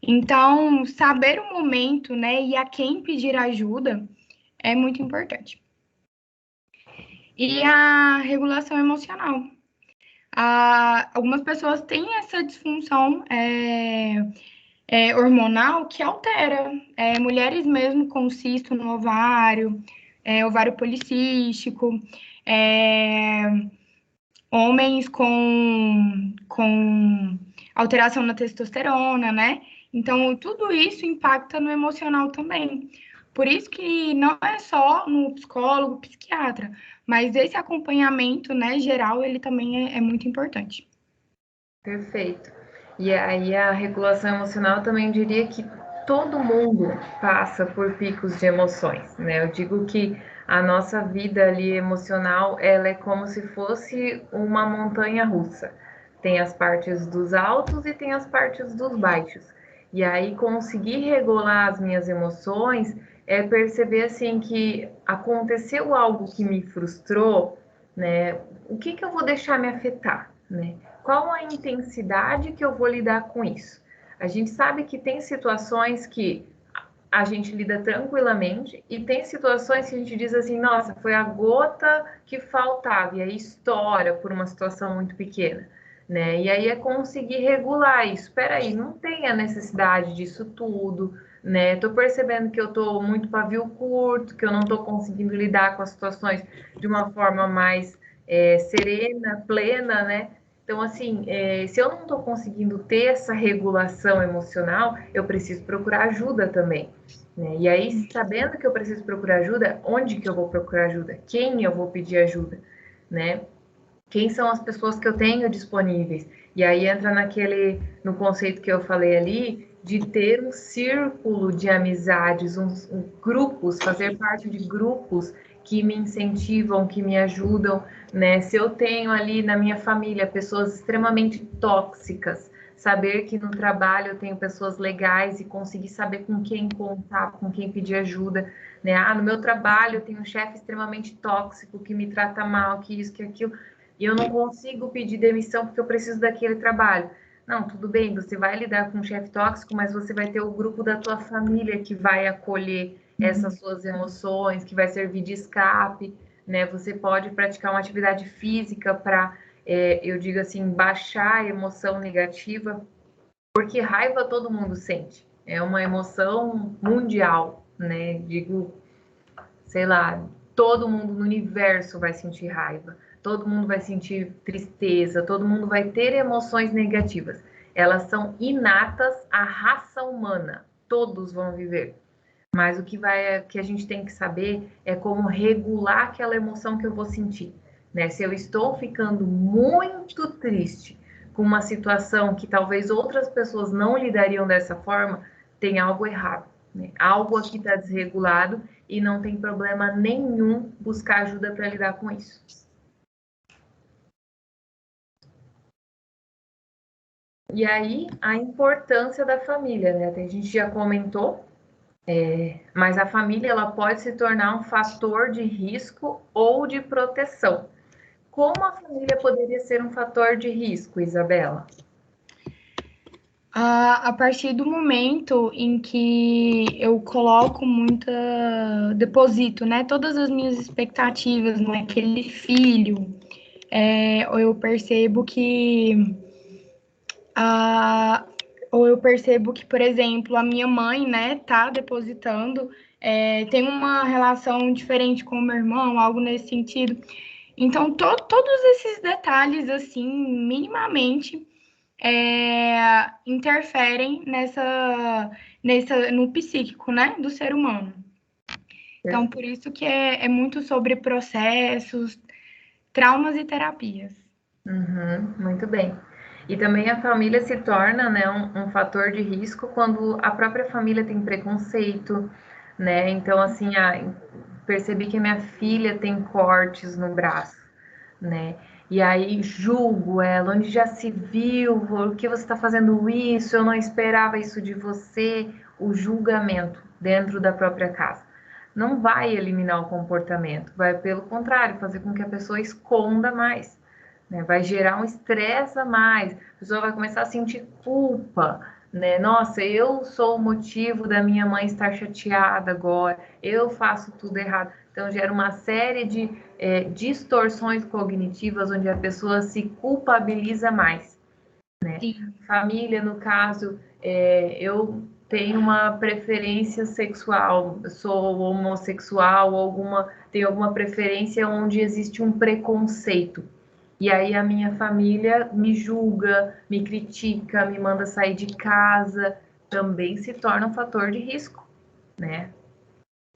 Então, saber o momento, né? E a quem pedir ajuda é muito importante. E a regulação emocional. Algumas pessoas têm essa disfunção hormonal que altera. Mulheres mesmo com cisto no ovário, ovário policístico, homens com alteração na testosterona, né? Então, tudo isso impacta no emocional também. Por isso que não é só no psicólogo, psiquiatra, mas esse acompanhamento, né, geral, ele também é muito importante. Perfeito. E aí a regulação emocional também diria que todo mundo passa por picos de emoções, né? Eu digo que a nossa vida ali emocional, ela é como se fosse uma montanha russa. Tem as partes dos altos e tem as partes dos baixos. E aí conseguir regular as minhas emoções é perceber assim que aconteceu algo que me frustrou, né? O que eu vou deixar me afetar, né? Qual a intensidade que eu vou lidar com isso? A gente sabe que tem situações que a gente lida tranquilamente e tem situações que a gente diz assim, nossa, foi a gota que faltava e aí estoura por uma situação muito pequena, né? E aí é conseguir regular isso. Espera aí, não tem a necessidade disso tudo, né? Tô percebendo que eu tô muito pavio curto, que eu não tô conseguindo lidar com as situações de uma forma mais serena, plena, né? Então, assim, se eu não estou conseguindo ter essa regulação emocional, eu preciso procurar ajuda também, né? E aí, sabendo que eu preciso procurar ajuda, onde que eu vou procurar ajuda? Quem eu vou pedir ajuda, né? Quem são as pessoas que eu tenho disponíveis? E aí entra no conceito que eu falei ali, de ter um círculo de amizades, grupos, fazer parte de grupos que me incentivam, que me ajudam, né? Se eu tenho ali na minha família pessoas extremamente tóxicas, saber que no trabalho eu tenho pessoas legais e conseguir saber com quem contar, com quem pedir ajuda, né? No meu trabalho eu tenho um chefe extremamente tóxico que me trata mal, que isso, que aquilo, e eu não consigo pedir demissão porque eu preciso daquele trabalho. Não, tudo bem, você vai lidar com um chefe tóxico, mas você vai ter o grupo da tua família que vai acolher essas suas emoções, que vai servir de escape, né? Você pode praticar uma atividade física para, eu digo assim, baixar a emoção negativa, porque raiva todo mundo sente. É uma emoção mundial, né? Digo, sei lá, todo mundo no universo vai sentir raiva, todo mundo vai sentir tristeza, todo mundo vai ter emoções negativas. Elas são inatas à raça humana, todos vão viver. Mas que a gente tem que saber é como regular aquela emoção que eu vou sentir, né? Se eu estou ficando muito triste com uma situação que talvez outras pessoas não lidariam dessa forma, tem algo errado, né? Algo aqui está desregulado e não tem problema nenhum buscar ajuda para lidar com isso. E aí, a importância da família, né? A gente já comentou, mas a família ela pode se tornar um fator de risco ou de proteção. Como a família poderia ser um fator de risco, Isabela? A partir do momento em que eu coloco deposito, né, todas as minhas expectativas naquele filho, ou eu percebo que a, ou eu percebo que, por exemplo, a minha mãe, né, tá depositando, tem uma relação diferente com o meu irmão, algo nesse sentido. Então, todos esses detalhes, assim, minimamente, interferem no psíquico, né, do ser humano. Então, por isso que é muito sobre processos, traumas e terapias. Uhum, muito bem. E também a família se torna, né, um fator de risco quando a própria família tem preconceito, né? Então, assim, percebi que a minha filha tem cortes no braço, né? E aí julgo ela, onde já se viu, por que você está fazendo isso? Eu não esperava isso de você. O julgamento dentro da própria casa não vai eliminar o comportamento, vai, pelo contrário, fazer com que a pessoa esconda mais, né? Vai gerar um estresse a mais, a pessoa vai começar a sentir culpa, né? Nossa, eu sou o motivo da minha mãe estar chateada agora, eu faço tudo errado. Então, gera uma série de distorções cognitivas onde a pessoa se culpabiliza mais, né? Sim. Família, no caso, eu tenho uma preferência sexual, sou homossexual, tenho alguma preferência onde existe um preconceito. E aí a minha família me julga, me critica, me manda sair de casa, também se torna um fator de risco, né?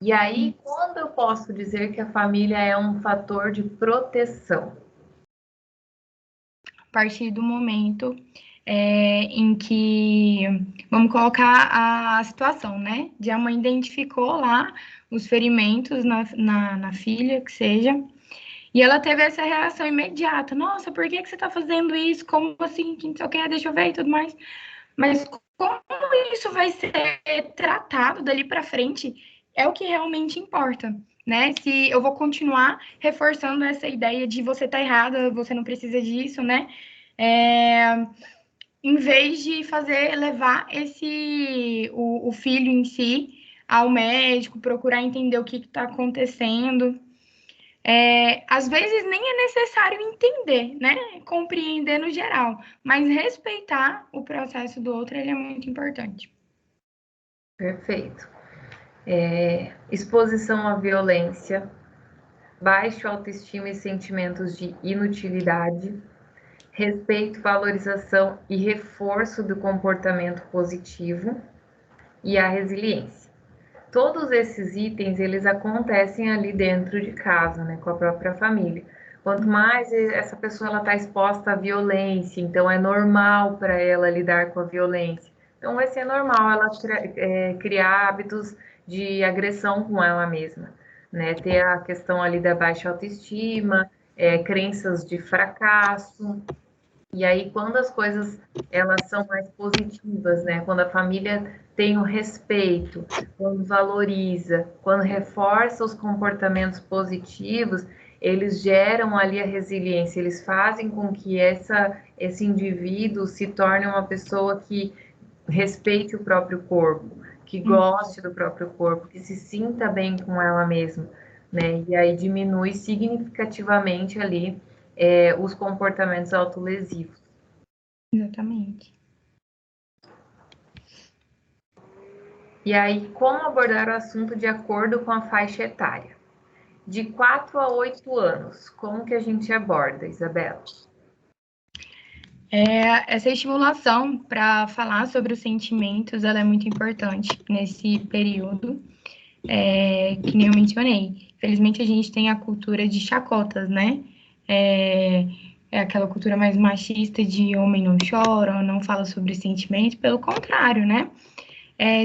E aí, quando eu posso dizer que a família é um fator de proteção? A partir do momento em que, vamos colocar a situação, né? De a mãe identificou lá os ferimentos na filha, que seja, e ela teve essa reação imediata. Nossa, por que você está fazendo isso? Como assim? Que não sei o que, deixa eu ver e tudo mais. Mas como isso vai ser tratado dali para frente é o que realmente importa, né? Se eu vou continuar reforçando essa ideia de você tá errada, você não precisa disso, né? Em vez de levar o filho em si ao médico, procurar entender o que está acontecendo. Às vezes nem é necessário entender, né? Compreender no geral, mas respeitar o processo do outro ele é muito importante. Perfeito. Exposição à violência, baixa autoestima e sentimentos de inutilidade, respeito, valorização e reforço do comportamento positivo e a resiliência. Todos esses itens, eles acontecem ali dentro de casa, né, com a própria família. Quanto mais essa pessoa está exposta à violência, então é normal para ela lidar com a violência. Então vai ser normal ela criar hábitos de agressão com ela mesma, né? Ter a questão ali da baixa autoestima, crenças de fracasso. E aí, quando as coisas elas são mais positivas, né? Quando a família tem o respeito, quando valoriza, quando reforça os comportamentos positivos, eles geram ali a resiliência, eles fazem com que esse indivíduo se torne uma pessoa que respeite o próprio corpo, que goste do próprio corpo, que se sinta bem com ela mesma, né? E aí diminui significativamente ali os comportamentos autolesivos. Exatamente. E aí, como abordar o assunto de acordo com a faixa etária? De 4 a 8 anos, como que a gente aborda, Isabela? Essa estimulação para falar sobre os sentimentos, ela é muito importante nesse período, que nem eu mencionei. Infelizmente, a gente tem a cultura de chacotas, né? É aquela cultura mais machista de homem não chora, não fala sobre sentimentos, pelo contrário, né?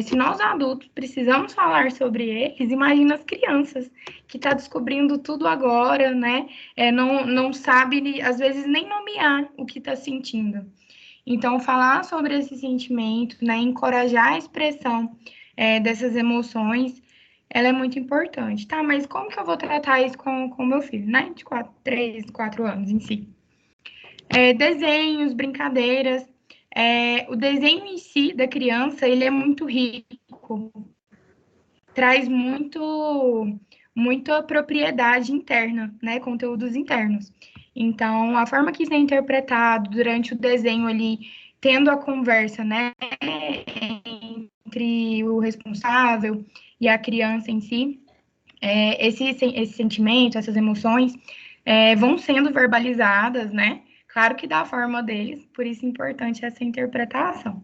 Se nós adultos precisamos falar sobre eles, imagina as crianças que estão descobrindo tudo agora, né? Não sabe, às vezes, nem nomear o que está sentindo. Então, falar sobre esse sentimento, né? Encorajar a expressão dessas emoções, ela é muito importante, tá? Mas como que eu vou tratar isso com o meu filho, né? De 3, 4 anos em si. Desenhos, brincadeiras, O desenho em si da criança, ele é muito rico, traz muita propriedade interna, né, conteúdos internos. Então, a forma que isso é interpretado durante o desenho ali, tendo a conversa, né, entre o responsável e a criança em si, esse sentimento, essas emoções, vão sendo verbalizadas, né, claro que da forma deles, por isso é importante essa interpretação.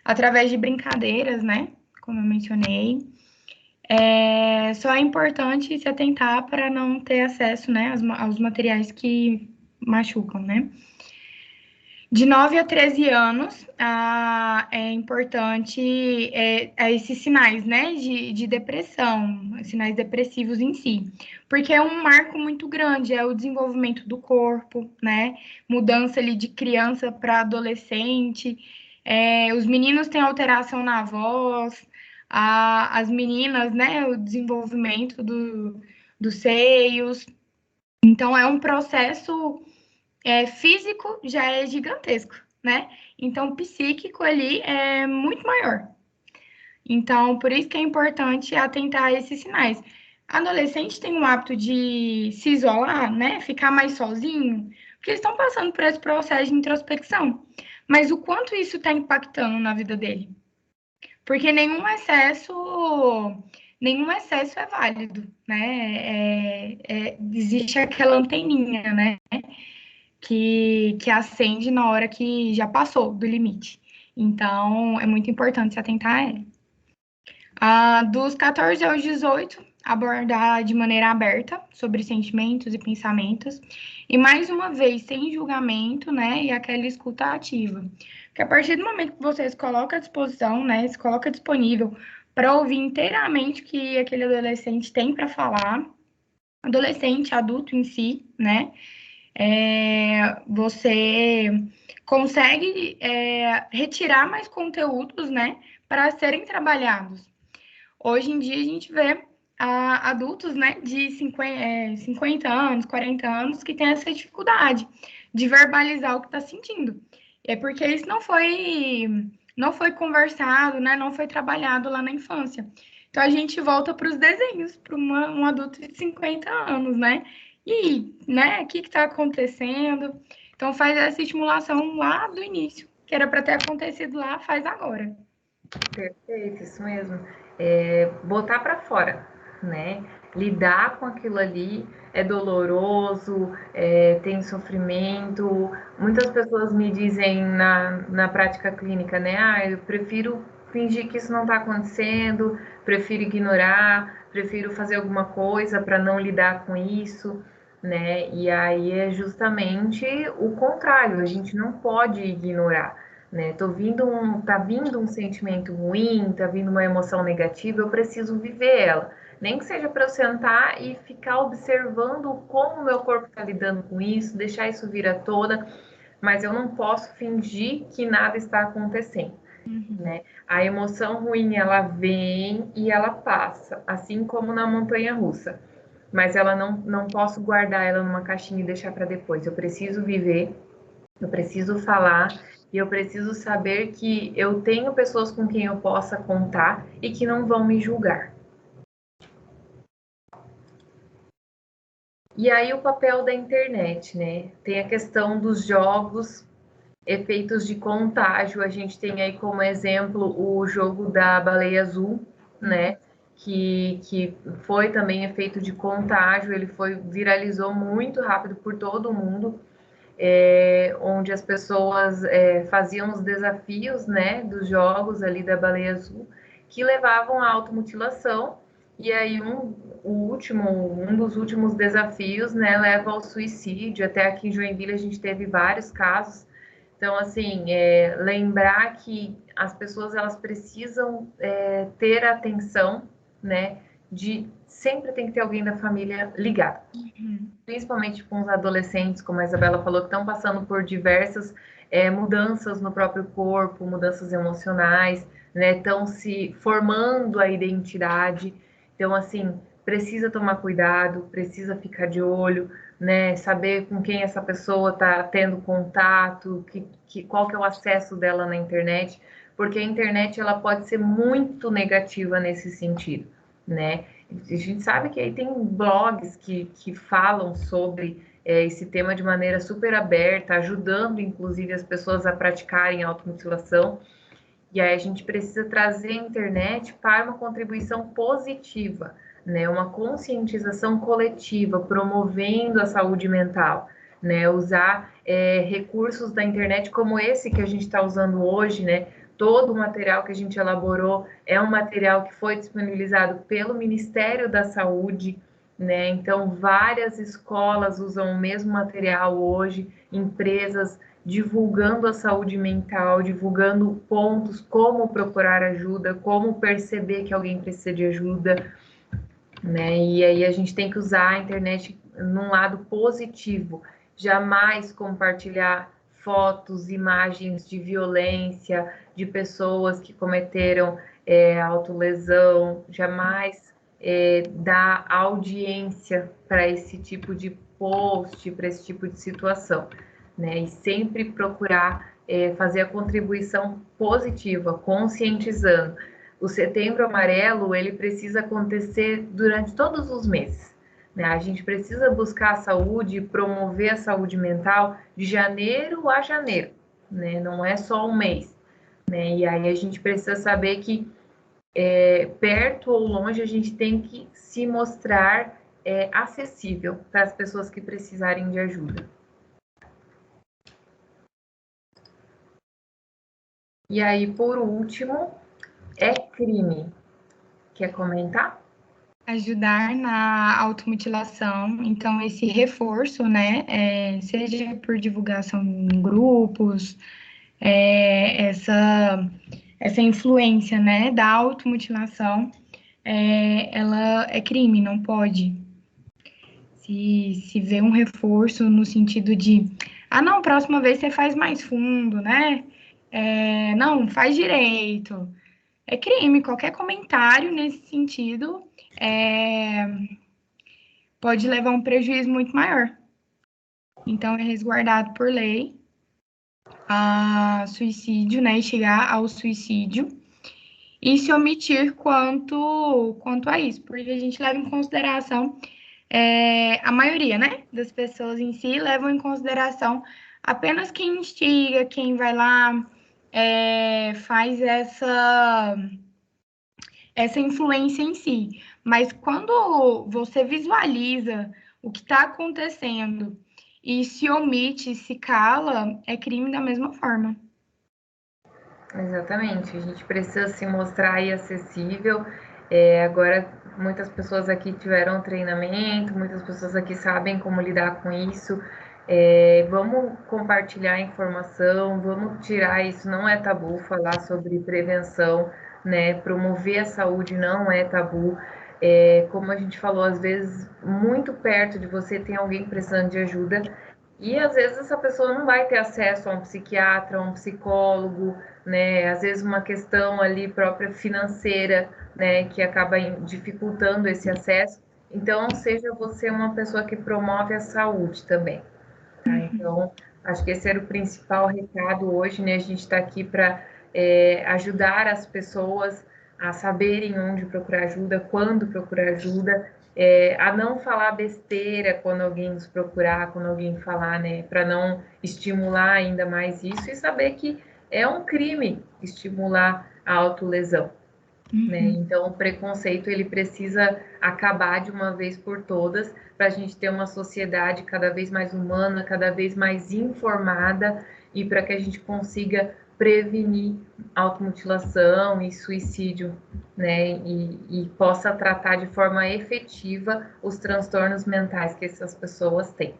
Através de brincadeiras, né, como eu mencionei, só é importante se atentar para não ter acesso, né, aos materiais que machucam, né. De 9 a 13 anos, é importante esses sinais, né, de depressão, sinais depressivos em si, porque é um marco muito grande, é o desenvolvimento do corpo, né, mudança ali de criança para adolescente, os meninos têm alteração na voz, as meninas, né, o desenvolvimento dos seios, então é um processo físico já é gigantesco, né? Então, psíquico ali é muito maior. Então, por isso que é importante atentar a esses sinais. Adolescente tem o hábito de se isolar, né? Ficar mais sozinho, porque eles estão passando por esse processo de introspecção. Mas o quanto isso está impactando na vida dele? Porque nenhum excesso é válido, né? Existe aquela anteninha, né? Que acende na hora que já passou do limite. Então, é muito importante se atentar a ela. Dos 14 aos 18, abordar de maneira aberta sobre sentimentos e pensamentos. E, mais uma vez, sem julgamento, né? E aquela escuta ativa. Porque a partir do momento que você se coloca à disposição, né? Se coloca disponível para ouvir inteiramente o que aquele adolescente tem para falar, adolescente, adulto em si, né? Você consegue retirar mais conteúdos, né, para serem trabalhados. Hoje em dia a gente vê adultos, né, de 50 anos, 40 anos, que têm essa dificuldade de verbalizar o que está sentindo. É porque isso não foi conversado, né, não foi trabalhado lá na infância. Então a gente volta para os desenhos, para um adulto de 50 anos, né? E, né, o que está acontecendo? Então, faz essa estimulação lá do início, que era para ter acontecido lá, faz agora. Perfeito, isso mesmo. Botar para fora, né? Lidar com aquilo ali é doloroso, tem sofrimento. Muitas pessoas me dizem na prática clínica, né? Eu prefiro fingir que isso não está acontecendo, prefiro ignorar, prefiro fazer alguma coisa para não lidar com isso, né? E aí é justamente o contrário, a gente não pode ignorar, né? Tá vindo um sentimento ruim, tá vindo uma emoção negativa, eu preciso viver ela. Nem que seja para eu sentar e ficar observando como o meu corpo está lidando com isso, deixar isso vir à tona, mas eu não posso fingir que nada está acontecendo, né? A emoção ruim, ela vem e ela passa, assim como na montanha-russa. Mas ela não posso guardar ela numa caixinha e deixar para depois. Eu preciso viver, eu preciso falar e eu preciso saber que eu tenho pessoas com quem eu possa contar e que não vão me julgar. E aí o papel da internet, né? Tem a questão dos jogos, efeitos de contágio. A gente tem aí como exemplo o jogo da Baleia Azul, né? Que foi também efeito de contágio, ele viralizou muito rápido por todo mundo. Onde as pessoas faziam os desafios, né, dos jogos ali da Baleia Azul, que levavam à automutilação, e aí um dos últimos desafios, né, leva ao suicídio. Até aqui em Joinville a gente teve vários casos. Então, assim, lembrar que as pessoas elas precisam ter atenção, né, de sempre tem que ter alguém da família ligado. Principalmente com os adolescentes, como a Isabela falou, que estão passando por diversas mudanças no próprio corpo, mudanças emocionais, né? Estão se formando a identidade. Então, assim, precisa tomar cuidado, precisa ficar de olho, né? Saber com quem essa pessoa está tendo contato, qual que é o acesso dela na internet, porque a internet ela pode ser muito negativa nesse sentido, né? A gente sabe que aí tem blogs que falam sobre esse tema de maneira super aberta, ajudando inclusive as pessoas a praticarem automutilação. E aí a gente precisa trazer a internet para uma contribuição positiva, né? Uma conscientização coletiva, promovendo a saúde mental, né? Usar recursos da internet como esse que a gente está usando hoje, né? Todo o material que a gente elaborou é um material que foi disponibilizado pelo Ministério da Saúde, né? Então, várias escolas usam o mesmo material hoje, empresas divulgando a saúde mental, divulgando pontos, como procurar ajuda, como perceber que alguém precisa de ajuda, né? E aí a gente tem que usar a internet num lado positivo, jamais compartilhar fotos, imagens de violência, de pessoas que cometeram autolesão, jamais dar audiência para esse tipo de post, para esse tipo de situação, né? E sempre procurar fazer a contribuição positiva, conscientizando. O Setembro Amarelo, ele precisa acontecer durante todos os meses, né? A gente precisa buscar a saúde, promover a saúde mental de janeiro a janeiro, né? Não é só um mês, né? E aí a gente precisa saber que perto ou longe a gente tem que se mostrar acessível para as pessoas que precisarem de ajuda. E aí, por último, é crime. Quer comentar? Ajudar na automutilação, então esse reforço, né, seja por divulgação em grupos, essa influência, né, da automutilação, ela é crime, não pode. Se vê um reforço no sentido de, não, próxima vez você faz mais fundo, né? Não, faz direito. É crime, qualquer comentário nesse sentido pode levar a um prejuízo muito maior. Então, é resguardado por lei a suicídio, né? E chegar ao suicídio e se omitir quanto a isso, porque a gente leva em consideração a maioria, né, das pessoas em si levam em consideração apenas quem instiga, quem vai lá, faz essa influência em si. Mas quando você visualiza o que está acontecendo e se omite, se cala, é crime da mesma forma. Exatamente, a gente precisa se mostrar aí acessível. Agora, muitas pessoas aqui tiveram treinamento, muitas pessoas aqui sabem como lidar com isso. Vamos compartilhar informação, vamos tirar isso, não é tabu falar sobre prevenção, né? Promover a saúde não é tabu. Como a gente falou, às vezes, muito perto de você tem alguém precisando de ajuda, e às vezes essa pessoa não vai ter acesso a um psiquiatra, a um psicólogo, né? Às vezes uma questão ali própria financeira, né, que acaba dificultando esse acesso. Então, seja você uma pessoa que promove a saúde também, tá? Então, acho que esse era o principal recado hoje, né? A gente está aqui para ajudar as pessoas a saberem onde procurar ajuda, quando procurar ajuda, a não falar besteira quando alguém nos procurar, quando alguém falar, né? Para não estimular ainda mais isso e saber que é um crime estimular a autolesão, né? Então, o preconceito ele precisa acabar de uma vez por todas para a gente ter uma sociedade cada vez mais humana, cada vez mais informada e para que a gente consiga prevenir automutilação e suicídio, né? E possa tratar de forma efetiva os transtornos mentais que essas pessoas têm.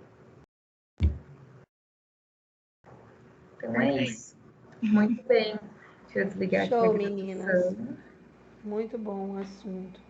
Então é isso. Muito bem. Deixa eu desligar aqui a Show, gravação. meninas. Muito bom o assunto.